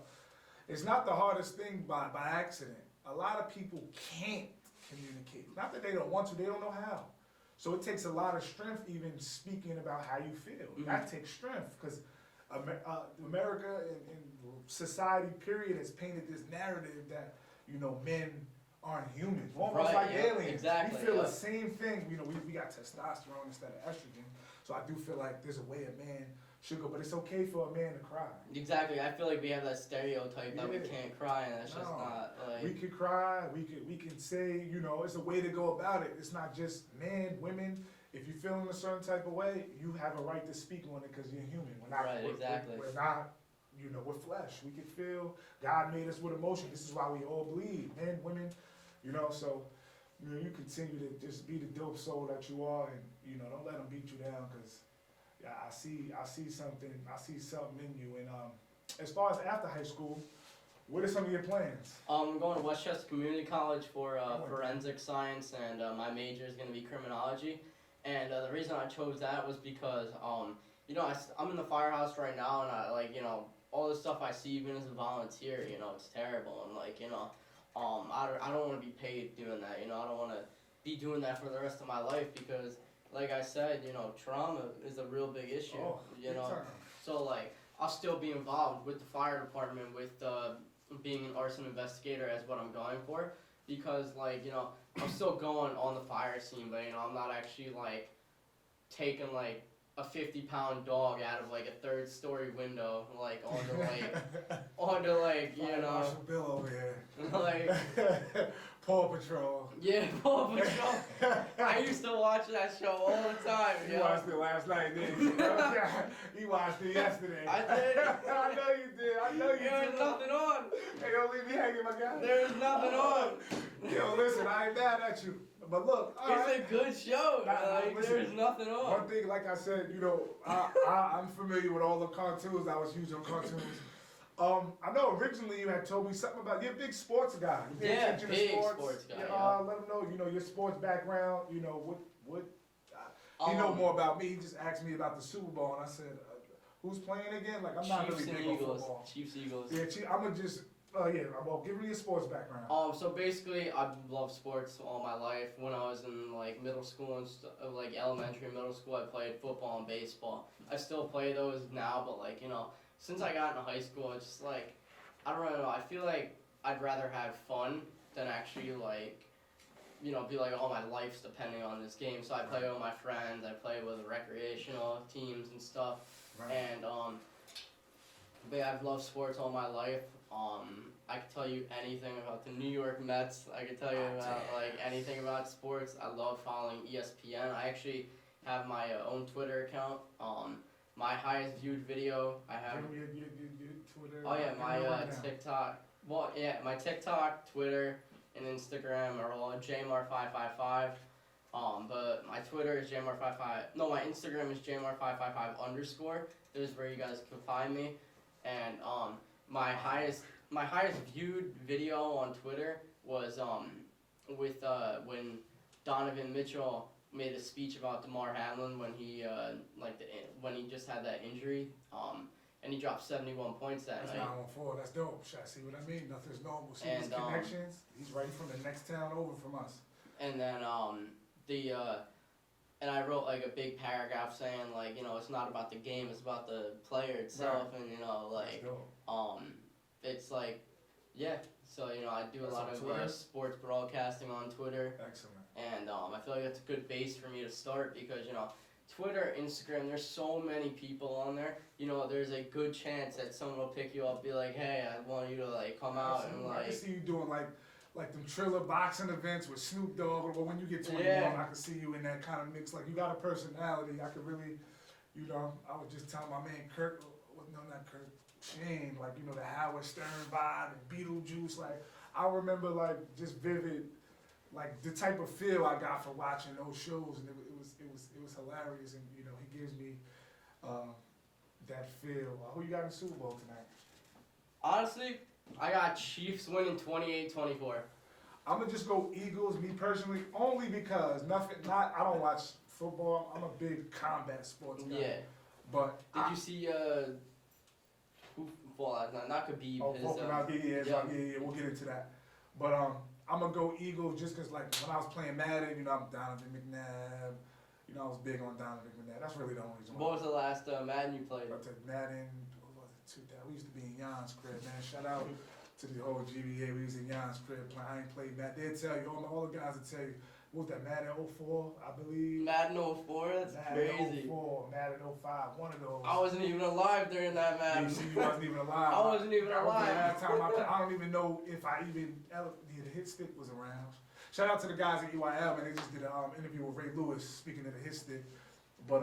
It's not the hardest thing by accident. A lot of people can't communicate. Not that they don't want to, they don't know how. So it takes a lot of strength even speaking about how you feel. That takes strength, because America and society period has painted this narrative that, men aren't human, almost Right, like yeah, aliens. exactly, We feel yeah. the same thing. You know, we got testosterone instead of estrogen, so I do feel like there's a way a man should go, but it's okay for a man to cry. Exactly. I feel like we have that stereotype that we Yeah. can't cry, and that's just No. not like. We could cry, we can say, you know, it's a way to go about it. It's not just men, women. If you feel in a certain type of way, you have a right to speak on it because you're human. We're not, Right, exactly. we're not, you know, we're flesh. We can feel. God made us with emotion. This is why we all bleed, men, women, you know. So, you know, you continue to just be the dope soul that you are, and you know, don't let them beat you down because, yeah, I see something in you. And as far as after high school, what are some of your plans? I'm going to Westchester Community College for Oh, okay. forensic science, and my major is going to be criminology. And the reason I chose that was because, you know, I'm in the firehouse right now, and I like, you know, all the stuff I see even as a volunteer, you know, it's terrible, and like, you know, I don't want to be paid doing that, you know, I don't want to be doing that for the rest of my life because, like I said, you know, trauma is a real big issue, you big know. time. So like, I'll still be involved with the fire department with being an arson investigator as what I'm going for, because like, you know, I'm still going on the fire scene, but you know, I'm not actually like taking like a 50-pound dog out of like a 3rd-story window, like onto like you Fire know, Marshal Bill over here. like Paw Patrol. yeah, Paw Patrol. I used to watch that show all the time. You Yo. watched it last night, didn't you? You watched it yesterday. I did. I know you did. I know you There's did. nothing on. Hey, don't leave me hanging, my guy. There's nothing on. Yo, listen, I ain't mad at you. But look, all It's right. a good show. Like, listen, there's nothing on. One thing, like I said, you know, I'm familiar with all the cartoons. I was huge on cartoons. I know originally you had told me something about you're a big sports guy. You pay Yeah, attention to big sports guy, Yeah, yeah. let him know, you know, your sports background. You know what. He know Um, more about me. He just asked me about the Super Bowl, and I said, "Who's playing again?" Like I'm not Chiefs really and big on Eagles. football. Chiefs, Eagles. Yeah, I'm gonna just. Well, give me your sports background. So basically, I've loved sports all my life. When I was in like middle school and like elementary and middle school, I played football and baseball. I still play those now, but like, you know, since I got into high school, it's just like, I don't really know. I feel like I'd rather have fun than actually like, you know, be like, oh, my life's depending on this game. So I play with my friends. I play with recreational teams and stuff. Right. And but yeah, I've loved sports all my life. I could tell you anything about the New York Mets. I could tell you about like anything about sports. I love following ESPN. I actually have my own Twitter account. My highest viewed video I have. Give me your Twitter. Oh yeah, my right now. TikTok. Well, yeah, my TikTok, Twitter, and Instagram are all JMar555. But my Twitter is JMar55. No, my Instagram is JMar555_. This is where you guys can find me. And my highest viewed video on Twitter was with when Donovan Mitchell made a speech about DeMar Hamlin when he when he just had that injury. And he dropped 71 points that That's night. 914. That's dope. See what I mean? Nothing's normal. See And, these connections? He's right from the next town over from us. And then and I wrote like a big paragraph saying like, you know, it's not about the game, it's about the player itself. Right. And you know, like That's dope. it's like, yeah. So you know, I do a That's lot on of Twitter? sports broadcasting on Twitter. Excellent. And I feel like that's a good base for me to start because, you know, Twitter, Instagram, there's so many people on there. You know, there's a good chance that someone will pick you up, be like, hey, I want you to like come out and I like. can see you doing like them Triller boxing events with Snoop Dogg, or when you get 21, Yeah. I can see you in that kind of mix. Like you got a personality. I could really, you know, I was just telling my man Kurt, no, not Kurt, Shane, like, you know, the Howard Stern vibe and Beetlejuice. Like I remember like just vivid, like the type of feel I got for watching those shows, and it was hilarious. And you know, he gives me that feel. Who you got in the Super Bowl tonight? Honestly, I got Chiefs winning 28-24. I'm gonna just go Eagles, me personally, only because I don't watch football. I'm a big combat sports guy. Yeah. But Did you see who? Well, not Khabib. Oh, his, yeah, we'll get into that. But I'm gonna go Eagles just cause like when I was playing Madden, you know, I'm Donovan McNabb. You know, I was big on Donovan McNabb. That's really the only reason. What was the last Madden you played? I took Madden. What was it? 2000. We used to be in Jan's crib, man. Shout out to the whole GBA. We was in Jan's crib playing. I ain't played Madden. They'll tell you, all the guys will tell you, what was that, Madden 04, I believe? Madden 04, that's Madden crazy. 04, Madden 05, one of those. I wasn't even alive during that Madden. You see, you wasn't even alive. I wasn't even That was the alive. last time I played. I don't even know if I even, the hit stick was around. Shout out to the guys at EYL, man. They just did an interview with Ray Lewis, speaking of the hit stick. But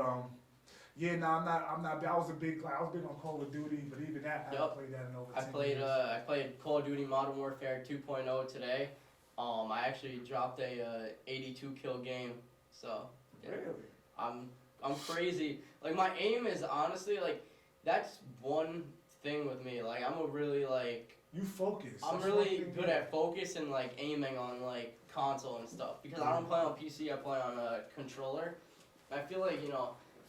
yeah, no, I'm not. I was big on Call of Duty, but even that, I haven't played that in over 10 years. I played Call of Duty Modern Warfare 2.0 today. I actually dropped a 82 kill game, so yeah, Really? I'm crazy. Like my aim is honestly like that's one thing with me. Like I'm a really like You focus. I'm That's really one thing, good yeah. at focus and like aiming on like console and stuff because I don't play on PC. I play on a controller. I feel like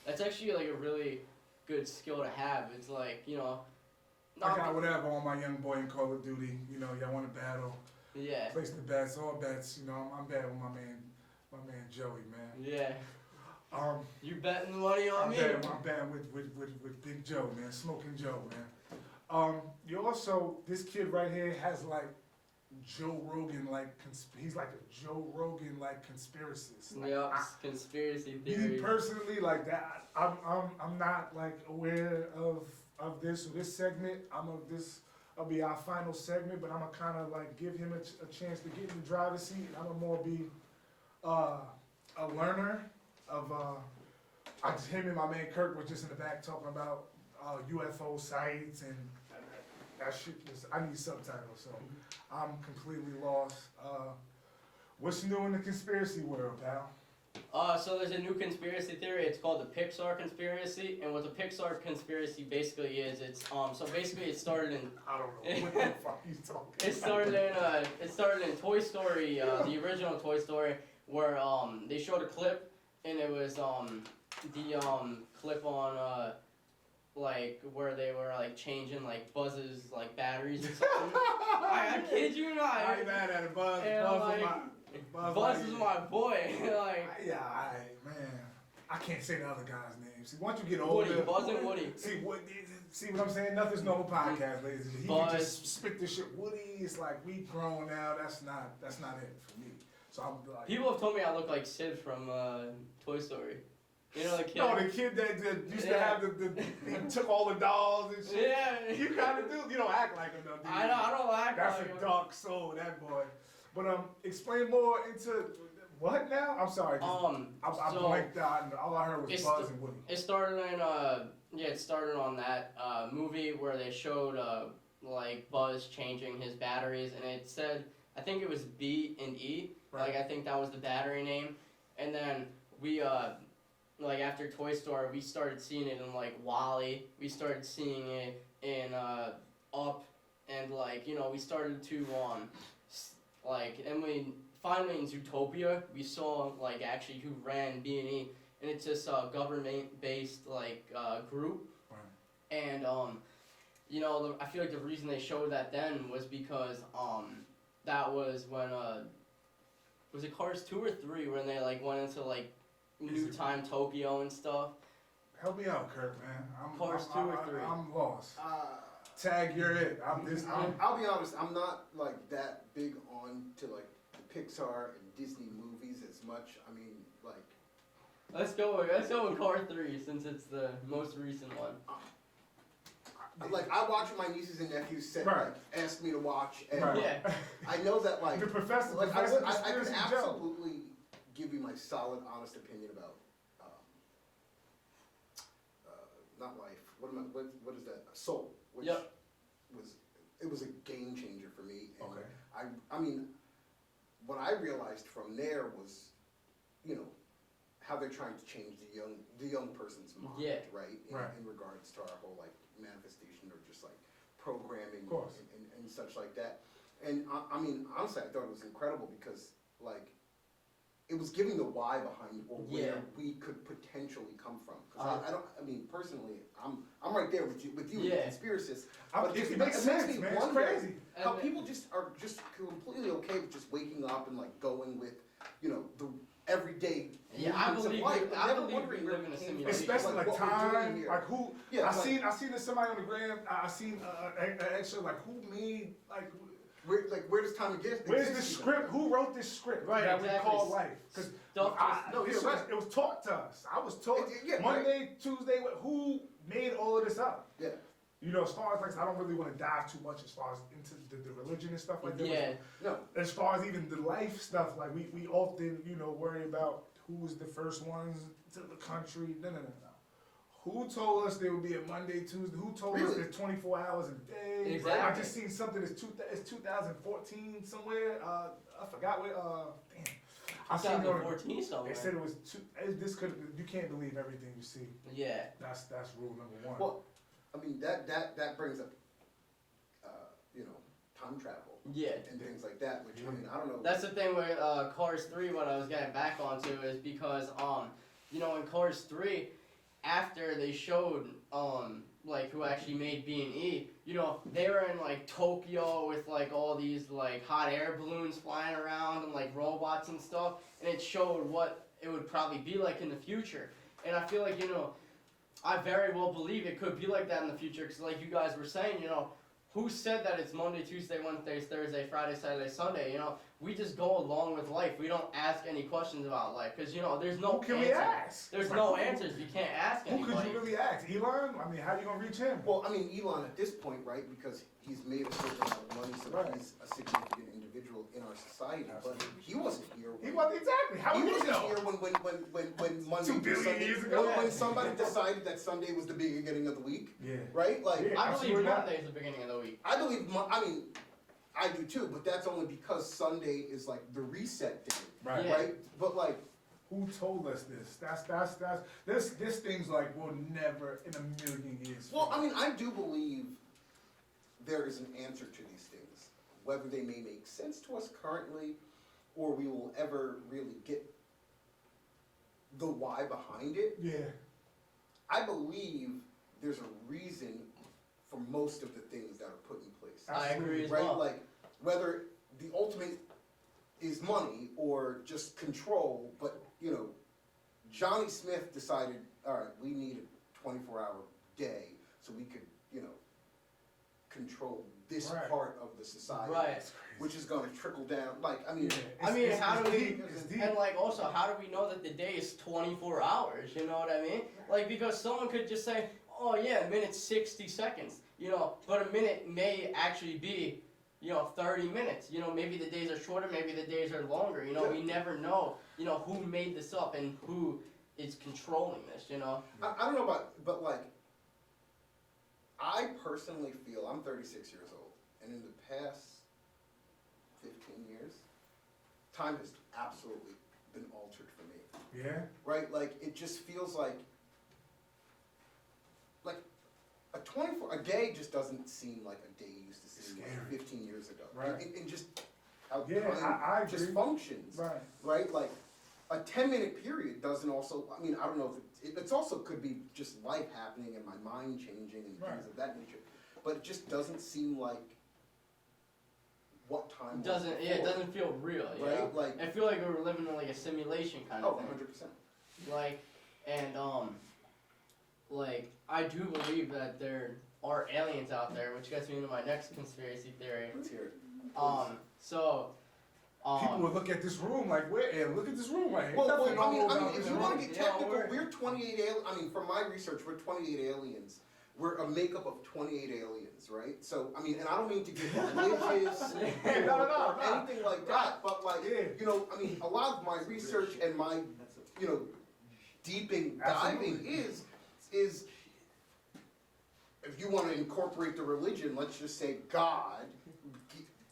that's actually like a really good skill to have. It's like I got whatever on my young boy in Call of Duty. Y'all want to battle. yeah. Place the bets, all bets. I'm bad with my man Joey, man. Yeah. You betting the money on I'm me? bad with Big Joe, man. Smoking Joe, man. You also, this kid right here has like Joe Rogan, like he's like a Joe Rogan like conspiracist. Like, Yep, conspiracy Me theories. personally, like that, I'm not like aware of this or this segment. I'll be our final segment, but I'm gonna kind of like give him a chance to get in the driver's seat. And I'm gonna more be a learner of. Him and my man Kirk were just in the back talking about UFO sites and that shit. I need subtitles, so I'm completely lost. What's new in the conspiracy world, pal? So there's a new conspiracy theory. It's called the Pixar conspiracy, and what the Pixar conspiracy basically is, it's so basically it started in. I don't know what the fuck you talking. It started in Toy Story, the original Toy Story, where they showed a clip, and it was the clip on like where they were like changing like Buzz's like batteries or something. I kid you not. I ain't mad at it, Buzz. And, Buzz is my boy. Like Yeah, man. I can't say the other guy's name. See, once you get older, Woody, Buzz and Woody. See what I'm saying? Nothing's no podcast, ladies. He Buzz. can just spit this shit. Woody, it's like we grown now. That's not it for me. So I'm like. People have told me I look like Sid from Toy Story. You know the kid. No, the kid that used to have he took all the dolls and shit. Yeah. You kind of do. You don't act like him though, do you? I know. I don't act That's like a him. dark soul, that boy. But explain more into what now? I'm sorry. I so blanked out. And all I heard was Buzz and Woody. It started in it started on that movie where they showed like Buzz changing his batteries, and it said I think it was B and E. Right. Like I think that was the battery name, and then we like after Toy Story we started seeing it in like Wall-E. We started seeing it in Up, and like we started to like, and we finally in Zootopia we saw like actually who ran B&E, and it's this government-based like group, Right. and I feel like the reason they showed that then was because that was when was it Cars 2 or 3 when they like went into like New Time Tokyo and stuff. Help me out, Kurt, man. Cars 2 or 3. I'm lost. Tag, you're it. I'll be honest, I'm not like that big on to like the Pixar and Disney movies as much. I mean, like Let's go with Car 3 since it's the most recent one. I watch what my nieces and nephews said, Right. like, ask me to watch, and Right. Yeah. I know that like The professor, like I Professor could Conspiracy Joe. absolutely give you my solid, honest opinion about not Life. What is that? Soul, which Yep. was a game changer for me. And Okay. I mean, what I realized from there was, how they're trying to change the young person's mind, Yeah. right? Right. In regards to our whole like manifestation or just like programming Of course. and such like that. And I mean, honestly, I thought it was incredible because like it was giving the why behind Yeah. where we could potentially come from. Uh-huh. Because I mean, personally, I'm right there with you Yeah. and conspiracists. It makes sense, man. It's crazy. How And people just are just completely okay with just waking up and like going with, the everyday Yeah, I movements of believe life, we- but I never believe wondering we where live in a came from. simulation. Especially like what we're doing time, here. like who, Yeah, I like- seen this somebody on the gram, I seen an extra, like who made, like, Where does time exist? where's the exist script, who wrote this script Right, that exactly. we call life? Cause Stuff just- no, this you're was, right. it was taught to us, I was taught, Yeah, Monday, Tuesday, who made all of this up? Yeah. You know, as far as like, I don't really wanna dive too much as far as into the religion and stuff like that. Yeah. No. As far as even the life stuff, like we often, you know, worry about who was the first ones to the country. No. Who told us there would be a Monday, Tuesday? Who told us Really? there's 24 hours in a day? Exactly. I just seen something it's 2014 somewhere. I forgot where. Damn. I seen it on. 2014 somewhere. They said it was this could. You can't believe everything you see. Yeah. That's rule number one. Well, I mean that brings up, you know, time travel Yeah. and things like that. Which I mean, I don't know. That's the thing with Cars 3, what I was getting back onto is because, you know, in Cars 3, after they showed, like, who actually made B&E, you know, they were in, like, Tokyo with, like, all these, like, hot air balloons flying around and, like, robots and stuff, and it showed what it would probably be like in the future. And I feel like, you know, I very well believe it could be like that in the future, because like you guys were saying, you know, who said that it's Monday, Tuesday, Wednesday, Thursday, Friday, Saturday, Sunday? You know, we just go along with life. We don't ask any questions about life because you know there's no who can answers. we ask? There's Like, no who- answers. You can't ask Who anybody. could you really ask? Elon? I mean, how you gonna reach him? Well, I mean, Elon at this point, right? Because he's made a certain amount of money, so Right. he's a significant individual in our society. But he wasn't here. He wasn't exactly. How He would wasn't know? here when Monday 2 through billion Sunday, years ago? when somebody decided that Sunday was the beginning of the week, Yeah. right? Like, Yeah. I believe Absolutely not. Monday is the beginning of the week. I believe, I mean, I do too, but that's only because Sunday is like the reset day, Right. Yeah. right? But like, Who told us this? That's this thing's like we'll never in a million years. well, I mean, I do believe there is an answer to these things, whether they may make sense to us currently, or we will ever really get the why behind it. Yeah. I believe there's a reason for most of the things that are put in place. I agree as Right, well. like, whether the ultimate is money or just control, but, you know, Johnny Smith decided, all right, we need a 24-hour day so we could, you know, control this Right. part of the society. Right. Which is gonna trickle down, like, I mean, I mean, how do we- deep, it's deep. And like also, how do we know that the day is 24 hours? You know what I mean? Like because someone could just say, oh yeah, a minute's 60 seconds. You know, but a minute may actually be, you know, 30 minutes. You know, maybe the days are shorter, maybe the days are longer. You know, Yeah. we never know. You know, who made this up and who is controlling this. You know. I don't know about, but like, I personally feel, I'm 36 years old, and in the past 15 years, time has absolutely been altered for me, Yeah. right? Like, it just feels like a day just doesn't seem like a day used to seem like Scary. 15 years ago. Right. And just how Yeah, time I just agree. functions. Right. Right, like a 10-minute period doesn't also. I mean, I don't know if it's also could be just life happening and my mind changing and Right. things of that nature, but it just doesn't seem like what time. It doesn't. was Yeah, it before, doesn't feel real. You Right, know? like I feel like we were living in like a simulation kind of oh, thing. 100%. Like, and like I do believe that there are aliens out there, which gets me into my next conspiracy theory. Let's hear it. So, People would look at this room like, where? Hey, look at this room right here. Well, Nothing I mean, normal about if this you room. want to get Yeah, technical, we're- we're 28 aliens. I mean, from my research, we're 28 aliens. We're a makeup of 28 aliens, right? So, I mean, and I don't mean to get religious No, or no. anything like that, but like, Yeah. you know, I mean, a lot of my research and my, you know, diving Absolutely. is if you want to incorporate the religion, let's just say God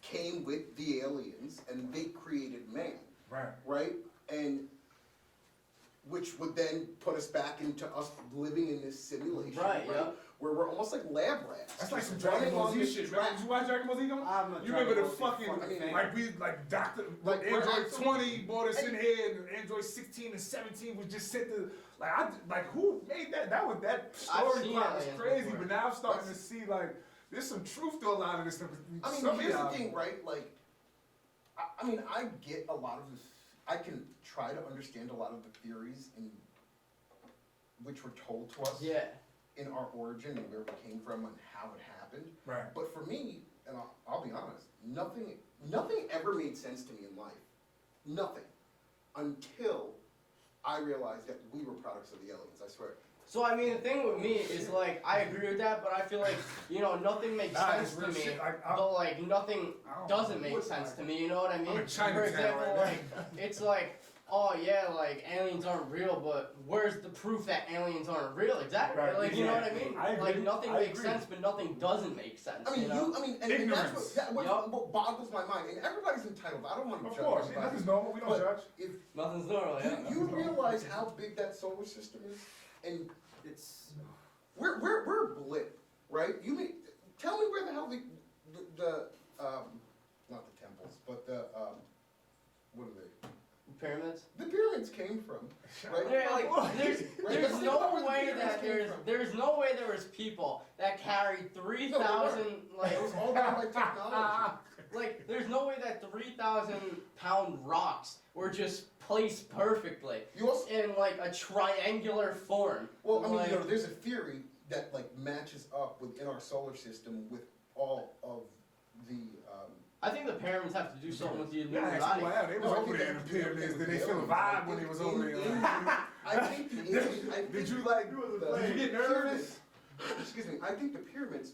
came with the aliens and they created man, Right. right? And which would then put us back into us living in this simulation, Right, yeah. where we're almost like lab rats. That's like just some Dragon running Ball on Z this shit. track. Did you watch Dragon Ball Z? Though? I'm a You remember the Dragon Ball Z fucking, fan. like we, like Doctor, Like, we're Android absolutely- 20 brought us in here, and Android 16 and 17 was just sent to, like who made that? That I've story seen plot was aliens crazy, before. but now I'm starting to see, like, there's some truth to a lot of this stuff. I mean, Some of here's the y'all- thing, right? Like, I mean, I get a lot of this I can try to understand a lot of the theories in which were told to us Yeah. in our origin and where we came from and how it happened. Right. But for me, and I'll be honest, nothing ever made sense to me in life. Nothing. Until I realized that we were products of the aliens, I swear. So I mean, the thing with me is like I agree with that, but I feel like nothing makes Nah, sense it's to real me. shit. But like nothing I don't doesn't know make what, sense like, to me. You know what I mean? I'm in For Chinatown example, right like it's like, oh yeah, like aliens aren't real, but where's the proof that aliens aren't real? Exactly. Right, Like you know what I exactly. mean? I agree. Like nothing I makes agree. sense, but nothing doesn't make sense. I mean, and that's Ignorance. what boggles my mind. And everybody's entitled. I don't want to Of judge course, anybody. nothing's normal. We don't But judge. if Nothing's normal. Yeah. you realize how big that solar system is, and It's we're a blip, right? You mean tell me where the hell the not the temples, but the what are they? Pyramids. The pyramids came from, right? Yeah, like there's That's no where the way pyramids that came from. there's no way there was people that carried 3,000 like It was all done by technology. like there's no way that 3,000 pound rocks were just placed perfectly You also in like a triangular form. well, I mean, Like, there's a theory that like matches up within our solar system with all of the. I think the pyramids have to do something with the Yeah, Illuminati. actually, wow, they was No, I over think there in the that- pyramids. Did they feel a aliens, vibe when they was over there? I think the aliens. I Did think you like? Did you get nervous? Excuse me. I think the pyramids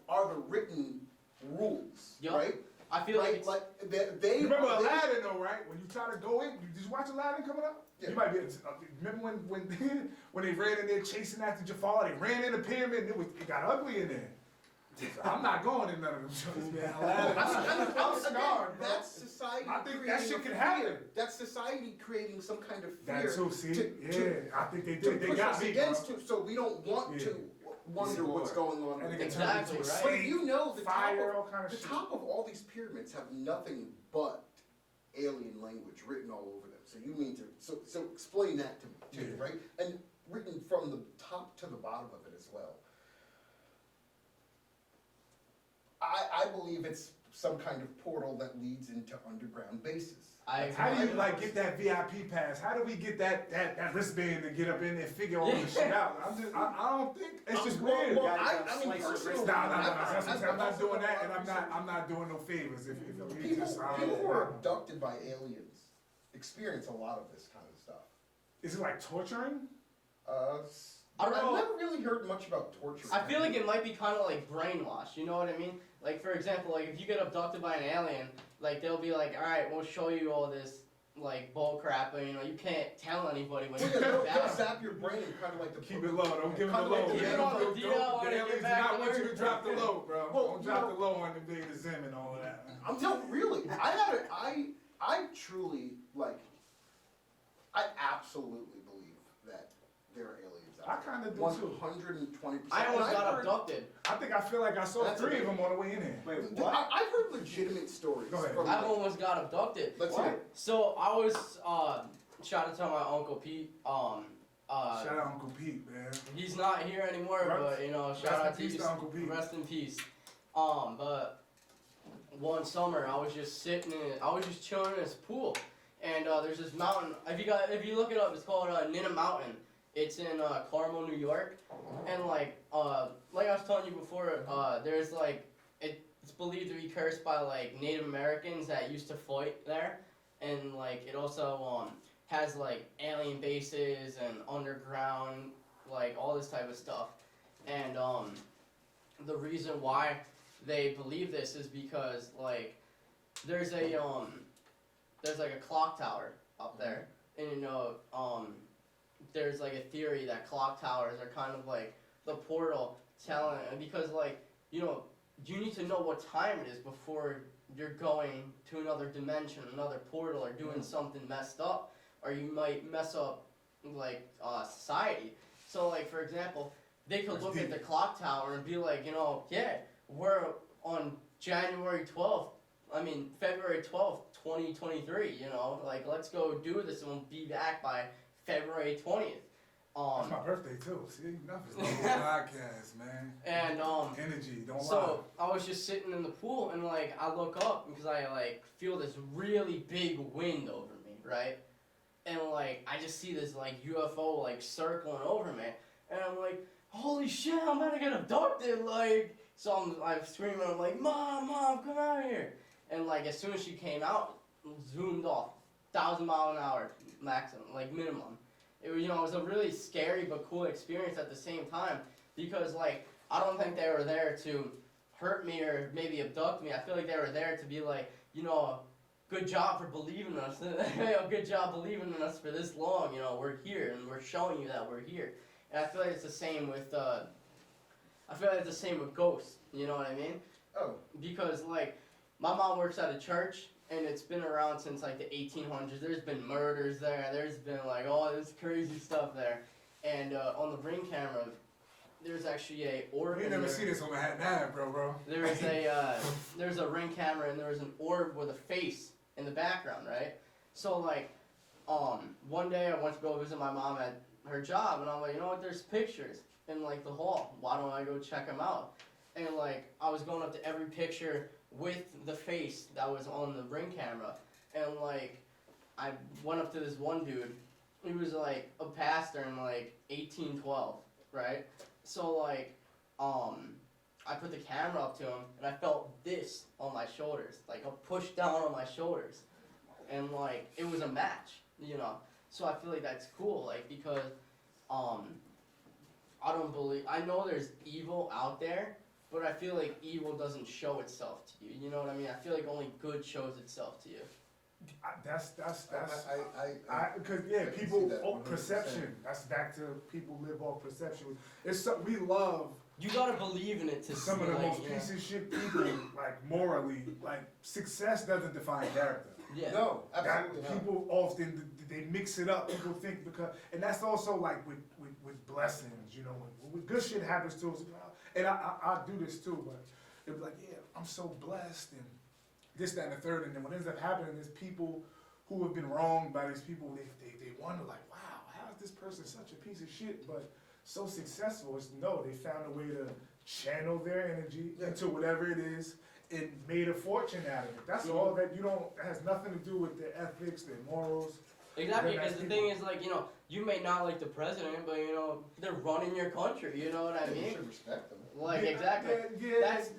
are the written rules, Yup. right? I feel like it's, They. You remember they- Aladdin though, right? When you try to go in, did you watch Aladdin coming up? Yeah. You might be. Remember when when they ran in there chasing after Jafar? They ran in the pyramid and it got ugly in there. So I'm not going in none of them shows, man. Aladdin, I'm scarred, bro. That's society. I think that creating shit a can fear. happen. That's society creating some kind of fear. That too, see? to- I think they To did. They push got us me, bro. against it, so we don't want Yeah. to wonder what's going on. And with it it. can turn Exactly, into a right. But slave, you know the fire, top all kind of, of the shit. top of all these pyramids have nothing but alien language written all over them. So you mean to so explain that to me too, Yeah. right? And written from the top to the bottom of it as well. I believe it's some kind of portal that leads into underground bases. I How do you agree. like get that VIP pass? How do we get that wristband to get up in there and figure all this shit out? I don't think it's just weird. Well, Gotta I slice mean, the personally, wrist. No, I've I'm not also doing that, done and a lot of I'm not doing no favors. If we People, just, people who are abducted by aliens experience a lot of this kind of stuff. is it like torturing? I don't know. I've never really heard much about torture. I feel like it might be kind of like brainwash, you know what I mean? Like, for example, like, if you get abducted by an alien, like, they'll be like, alright, we'll show you all this, like, bull crap, but, you can't tell anybody when Well, you yeah, get they'll back. zap your brain and kind of like the Keep it low. Don't give them the Kinda like low. the Keep it on the Don't- DL don't- when The they get aliens do back not to want you to Earth. drop the low, bro. Well, Don't drop the low on the Invader Zim and all of that. I'm telling really. I truly like. I absolutely believe that there are aliens I out there. kind of do too. 120%. I almost And I've got heard- abducted. I feel like I saw That's 3 of amazing. them on the way in there. Wait, I've what? heard legitimate stories. Go ahead. From, I almost got abducted. let's hear it. So, I was, shout out to my Uncle Pete, Shout out Uncle Pete, man. he's not here anymore, Rest- but, shout Rest out in to peace you. to Uncle Pete. Rest in peace. But one summer I was just chilling in this pool, and there's this mountain. If you look it up, it's called Nina Mountain. It's in Carmel, New York, and like I was telling you before, there's like it's believed to be cursed by like Native Americans that used to fight there, and like it also has like alien bases and underground like all this type of stuff, and the reason why they believe this is because like there's like a clock tower up there, and there's like a theory that clock towers are kind of like the portal telling, because like you need to know what time it is before you're going to another dimension, another portal, or doing something messed up, or you might mess up like society. So like for example, they could look at the clock tower and be like, yeah, we're on February 12th, 2023, like let's go do this and we'll be back by February 20th. That's my birthday too. See, nothing's wrong with podcast, man. And Energy, don't lie. so I was just sitting in the pool and like I look up because I like feel this really big wind over me, right? And like I just see this like UFO like circling over me, and I'm like, holy shit, I'm about to get abducted, like. So I'm screaming, I'm like, Mom, come out here. And like as soon as she came out, zoomed off, 1,000 mile an hour maximum, like minimum. It was, it was a really scary but cool experience at the same time because like I don't think they were there to hurt me or maybe abduct me. I feel like they were there to be like, good job for believing in us. Good job believing in us for this long. We're here and we're showing you that we're here. And I feel like it's the same with ghosts. You know what I mean? Oh. Because like my mom works at a church. And it's been around since like the 1800s. There's been murders there. There's been like all this crazy stuff there. And on the ring camera, there's actually a orb. You never see this on Manhattan, bro. There's a ring camera and there was an orb with a face in the background, right? So like, one day I went to go visit my mom at her job, and I'm like, you know what? There's pictures in like the hall. Why don't I go check them out? And like, I was going up to every picture with the face that was on the ring camera, and like I went up to this one dude. He was like a pastor in like 1812, right? So like I put the camera up to him and I felt this on my shoulders, like a push down on my shoulders, and like it was a match, So I feel like that's cool, like because I know there's evil out there. But I feel like evil doesn't show itself to you. You know what I mean? I feel like only good shows itself to you. That's because I can people see that perception. That's back to people live off perception. It's we love. You gotta believe in it to Some see, of the like, most piece of shit people, like morally, like success doesn't define character. Yeah. No, absolutely not. People often they mix it up. People think and that's also like with blessings, when good shit happens to us. And I do this too, but it'll be like, yeah, I'm so blessed and this, that, and the third. And then what ends up happening is people who have been wronged by these people, they wonder like, wow, how is this person such a piece of shit, but so successful? They found a way to channel their energy into whatever it is and made a fortune out of it. That's all that that has nothing to do with their ethics, their morals. Exactly, because the thing is, like, you may not like the president, but, they're running your country, you know what I You mean? should respect them. Like, exactly.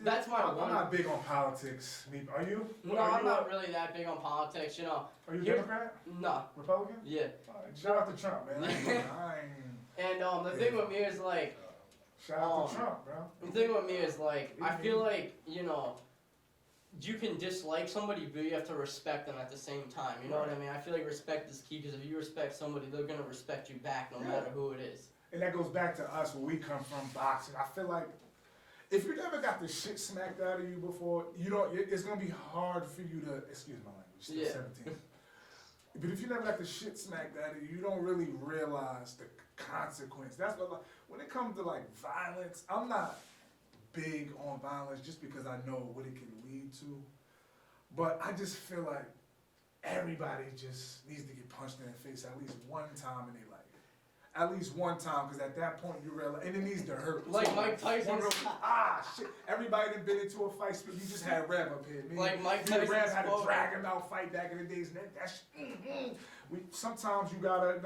That's my I'm one. not big on politics. Are you? No, I'm not really that big on politics, Are you Here- Democrat? No. Republican? Yeah. Alright, shout out to Trump, man. And the thing with me is, like, Shout out to Trump, bro. the thing with me is, like, I feel like, you can dislike somebody, but you have to respect them at the same time. You know what I mean? I feel like respect is key, because if you respect somebody, they're gonna respect you back, no matter who it is. And that goes back to us, where we come from, boxing. I feel like if you never got the shit smacked out of you before, it's gonna be hard for you to, excuse my language, still Yeah. 17. But if you never got the shit smacked out of you, you don't really realize the consequence. That's what, when it comes to like violence, I'm not big on violence just because I know what it can lead to. But I just feel like everybody just needs to get punched in the face at least one time in their life. At least one time, because at that point you realize, and it needs to hurt. Like too. Mike Tyson. Shit. Everybody that been into a fight, you just had Rev up here. Like Mike Rev Tyson's had to quote. drag him out, fight back in the days. And sometimes you gotta,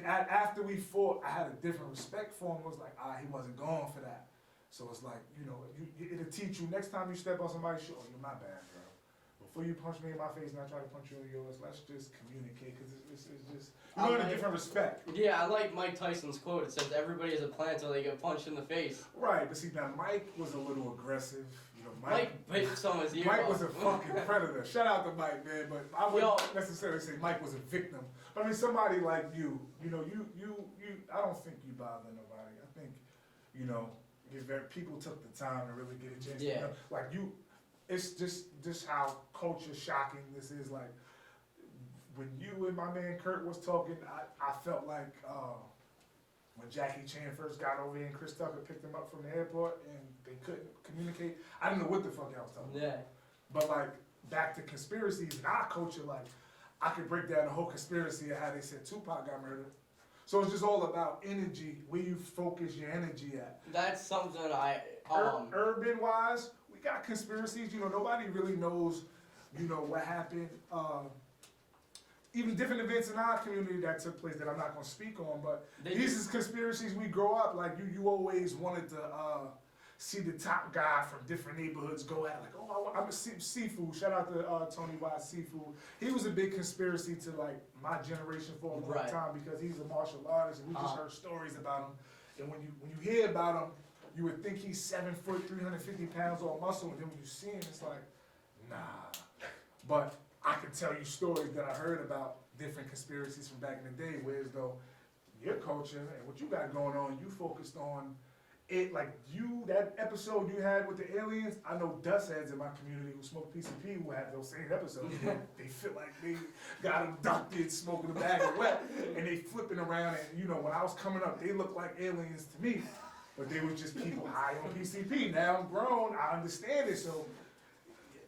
after we fought, I had a different respect for him. It was like, he wasn't going for that. So it's like, it'll teach you next time you step on somebody's shoe, you're my bad, bro. Before you punch me in my face and I try to punch you in yours, let's just communicate, because it's just, you learn a different respect. Yeah, I like Mike Tyson's quote. It says, everybody is a plant till they get punched in the face. Right, but see, now Mike was a little aggressive. Mike bit someone's ear Mike off. was a fucking predator. Shout out to Mike, man, but I wouldn't necessarily say Mike was a victim. But I mean, somebody like you, I don't think you bother nobody. I think, people took the time to really get a chance to know. Like it's just how culture shocking this is. Like, when you and my man Kurt was talking, I felt like when Jackie Chan first got over here and Chris Tucker picked him up from the airport and they couldn't communicate. I didn't know what the fuck I was talking about. Yeah. But like, back to conspiracies in our culture, like, I could break down the whole conspiracy of how they said Tupac got murdered. So it's just all about energy, where you focus your energy at. That's something Urban wise, we got conspiracies. You know, nobody really knows, you know, what happened. Even different events in our community that took place that I'm not gonna speak on, but these is conspiracies we grow up like you always wanted to see the top guy from different neighborhoods go at like, oh, I'm a seafood. Shout out to Tony Wise Seafood. He was a big conspiracy to like my generation for a long Right. time because he's a martial artist and we just heard stories about him. And when you hear about him, you would think he's 7 foot, 350 pounds all muscle, and then when you see him, it's like, nah. But I can tell you stories that I heard about different conspiracies from back in the day, whereas though your culture and what you got going on, you focused on it, like that episode you had with the aliens. I know dust heads in my community who smoke PCP who have those same episodes. They feel like they got abducted smoking a bag of wet, and they flipping around. And you know, when I was coming up, they looked like aliens to me, but they were just people high on PCP. Now I'm grown, I understand it, so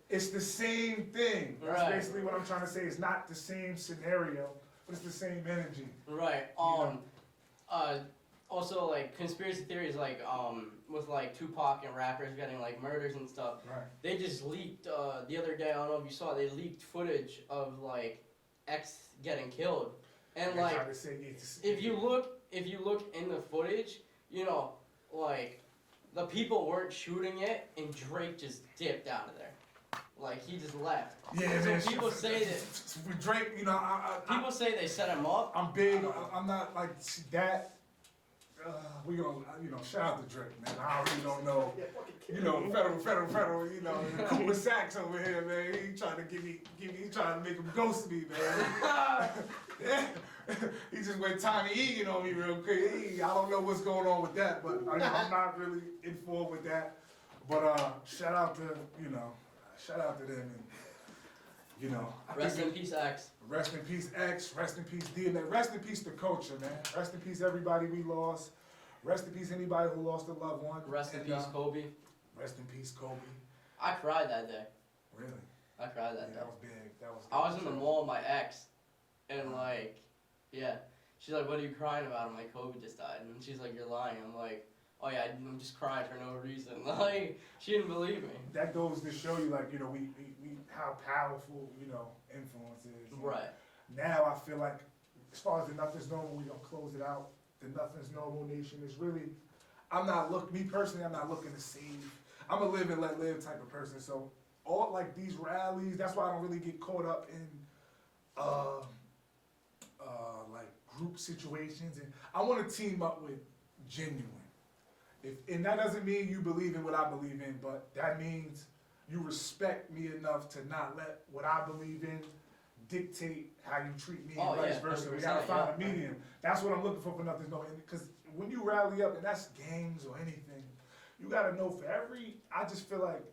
it's the same thing. That's Right. basically what I'm trying to say. It's not the same scenario, but it's the same energy. right. Also like conspiracy theories like with like Tupac and rappers getting like murders and stuff. Right. They just leaked the other day. I don't know if you saw. They leaked footage of like X getting killed, and They like try to say it's- if you look in the footage, you know, like the people weren't shooting it, and Drake just dipped out of there. Like he just left. Yeah, So man. people say that with Drake, you know, people say they set him up. I'm big. I'm not like that. We gonna, you know, shout out to Drake, man. I really don't know. You know, federal. You know, Cooper Sacks over here, man. He trying to give me. He trying to make him ghost me, man. Yeah. He just went Tommy Egan on me real quick. I don't know what's going on with that, but I'm not really informed with that. But shout out to them, and you know. I Rest think in peace, X. Rest in peace, X. Rest in peace, D. And rest in peace, the culture, man. Rest in peace, everybody we lost. Rest in peace, anybody who lost a loved one. Rest in And, peace, Kobe. Rest in peace, Kobe. I cried that day. Really? I cried that Yeah, day. that was big. I was in the mall with my ex, and like, yeah, she's like, "What are you crying about?" I'm like, "Kobe just died," and she's like, "You're lying." I'm like, "Oh yeah, I'm just crying for no reason." Like, she didn't believe me. That goes to show you, like, you know, we how powerful, you know, influence is. Right. Now I feel like, as far as the Nothing's Normal, we gonna close it out. The Nothing's Normal Nation is really, me personally, I'm not looking to save. I'm a live and let live type of person. So all like these rallies, that's why I don't really get caught up in like group situations. And I want to team up with genuine. And that doesn't mean you believe in what I believe in, but that means you respect me enough to not let what I believe in dictate how you treat me Oh, and vice yeah, versa. We 100%, gotta find a yeah. medium. That's what I'm looking for Nothing's Normal. Because when you rally up, and that's games or anything, you gotta know I just feel like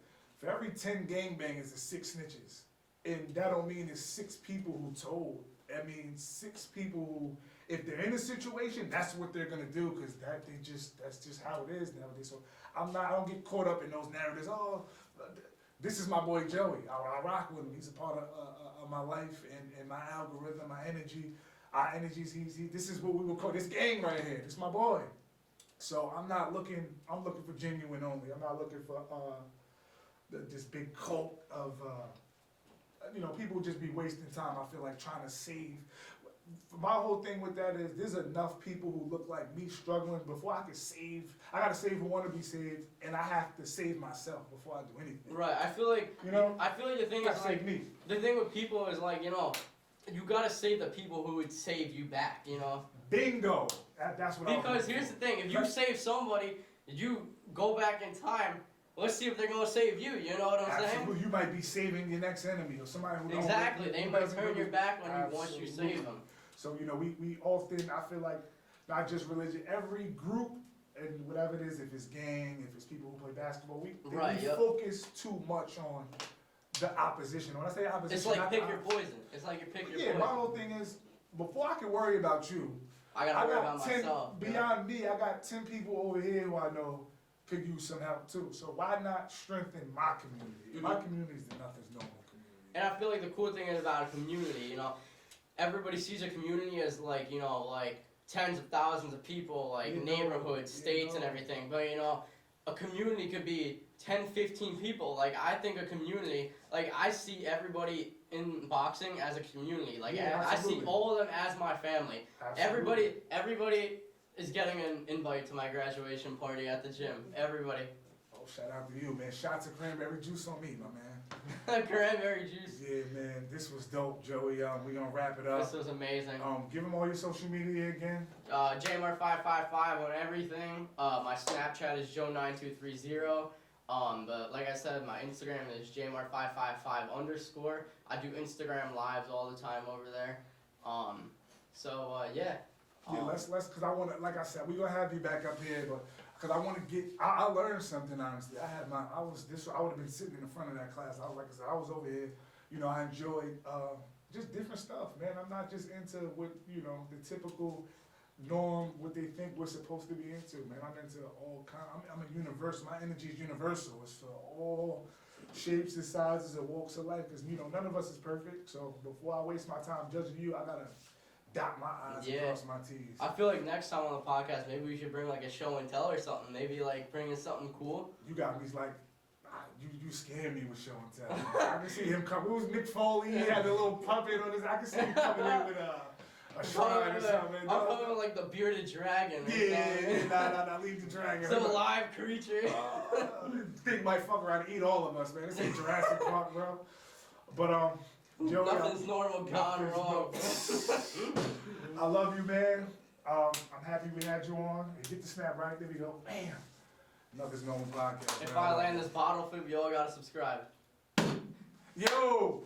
for every 10 gangbangers, there's 6 snitches. And that don't mean it's 6 people who told. That means 6 people who, if they're in a situation, that's what they're gonna do, because that's just how it is nowadays. So I don't get caught up in those narratives. Oh, this is my boy Joey. I rock with him. He's a part of my life and my algorithm, my energy. Our energies. This is what we would call this gang right here. This is my boy. So I'm looking for genuine only. I'm not looking for this big cult of people just be wasting time. I feel like trying to save. My whole thing with that is there's enough people who look like me struggling before I can save. I gotta save who want to be saved, and I have to save myself before I do anything. Right. I feel like the thing is like me. the thing with people is like, you know, you gotta save the people who would save you back. You know. Bingo. That's what. Because here's the thing: if you save somebody, you go back in time. Let's see if they're gonna save you. You know what I'm saying? Absolutely. You might be saving your next enemy or somebody who Exactly. They might doesn't turn really- your back once you save them. So we often, I feel like, not just religion, every group and whatever it is, if it's gang, if it's people who play basketball, we focus too much on the opposition. When I say opposition, It's like pick your poison. It's like you pick your poison. My whole thing is, before I can worry about you, I gotta worry about 10, myself. beyond me, I got 10 people over here who I know could use some help too. So why not strengthen my community? My community is the Nothing's Normal community. And I feel like the cool thing is about a community, you know, everybody sees a community as like, you know, like tens of thousands of people, like You know, neighborhoods, you states, and know. everything. But you know, a community could be 10, 15 people. Like I think a community, like I see everybody in boxing as a community. Like Yeah, I see absolutely. all of them as my family. Absolutely. Everybody is getting an invite to my graduation party at the gym. Everybody. Oh, shout out to you, man. Shots of cranberry juice on me, my man. Cranberry juice. Yeah, man. This was dope, Joey. We gonna wrap it This up. was amazing. Give them all your social media again. JMar555 on everything. My Snapchat is Joe9230. But like I said, my Instagram is JMar555_. I do Instagram lives all the time over there. Yeah. Yeah, let's, cause I wanna, like I said, we gonna have you back up here, but, cause I wanna I learned something, honestly. I would've been sitting in the front of that class. Like I said, I was over here, you know, I enjoyed, just different stuff, man. I'm not just into what, you know, the typical norm, what they think we're supposed to be into, man. I'm into all kind, I'm a universal, my energy is universal. It's for all shapes and sizes and walks of life, cause you know, none of us is perfect, so before I waste my time judging you, I gotta dot my I's and Yeah. cross my T's. I feel like next time on the podcast, maybe we should bring like a show and tell or something. Maybe like bring in something cool. You got me like, you scared me with show and tell. I can see him come. It was Nick Foley. He had a little puppet on his. I can see him coming in with a shrine or something. I'm coming with like the bearded dragon. Or something. Nah, leave the dragon. Some live creature. Thing might fuck around and eat all of us, man. This ain't Jurassic Park, bro. But Joey, Nothing's normal gone wrong. I love you, man. I'm happy we had you on. And get the snap right. There we go. Bam. Nothing's normal podcast. If man. I land this bottle flip, you all gotta subscribe. Yo,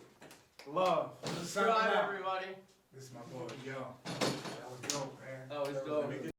love. Subscribe, everybody. This is my boy. Yo, that was dope, man. That was dope.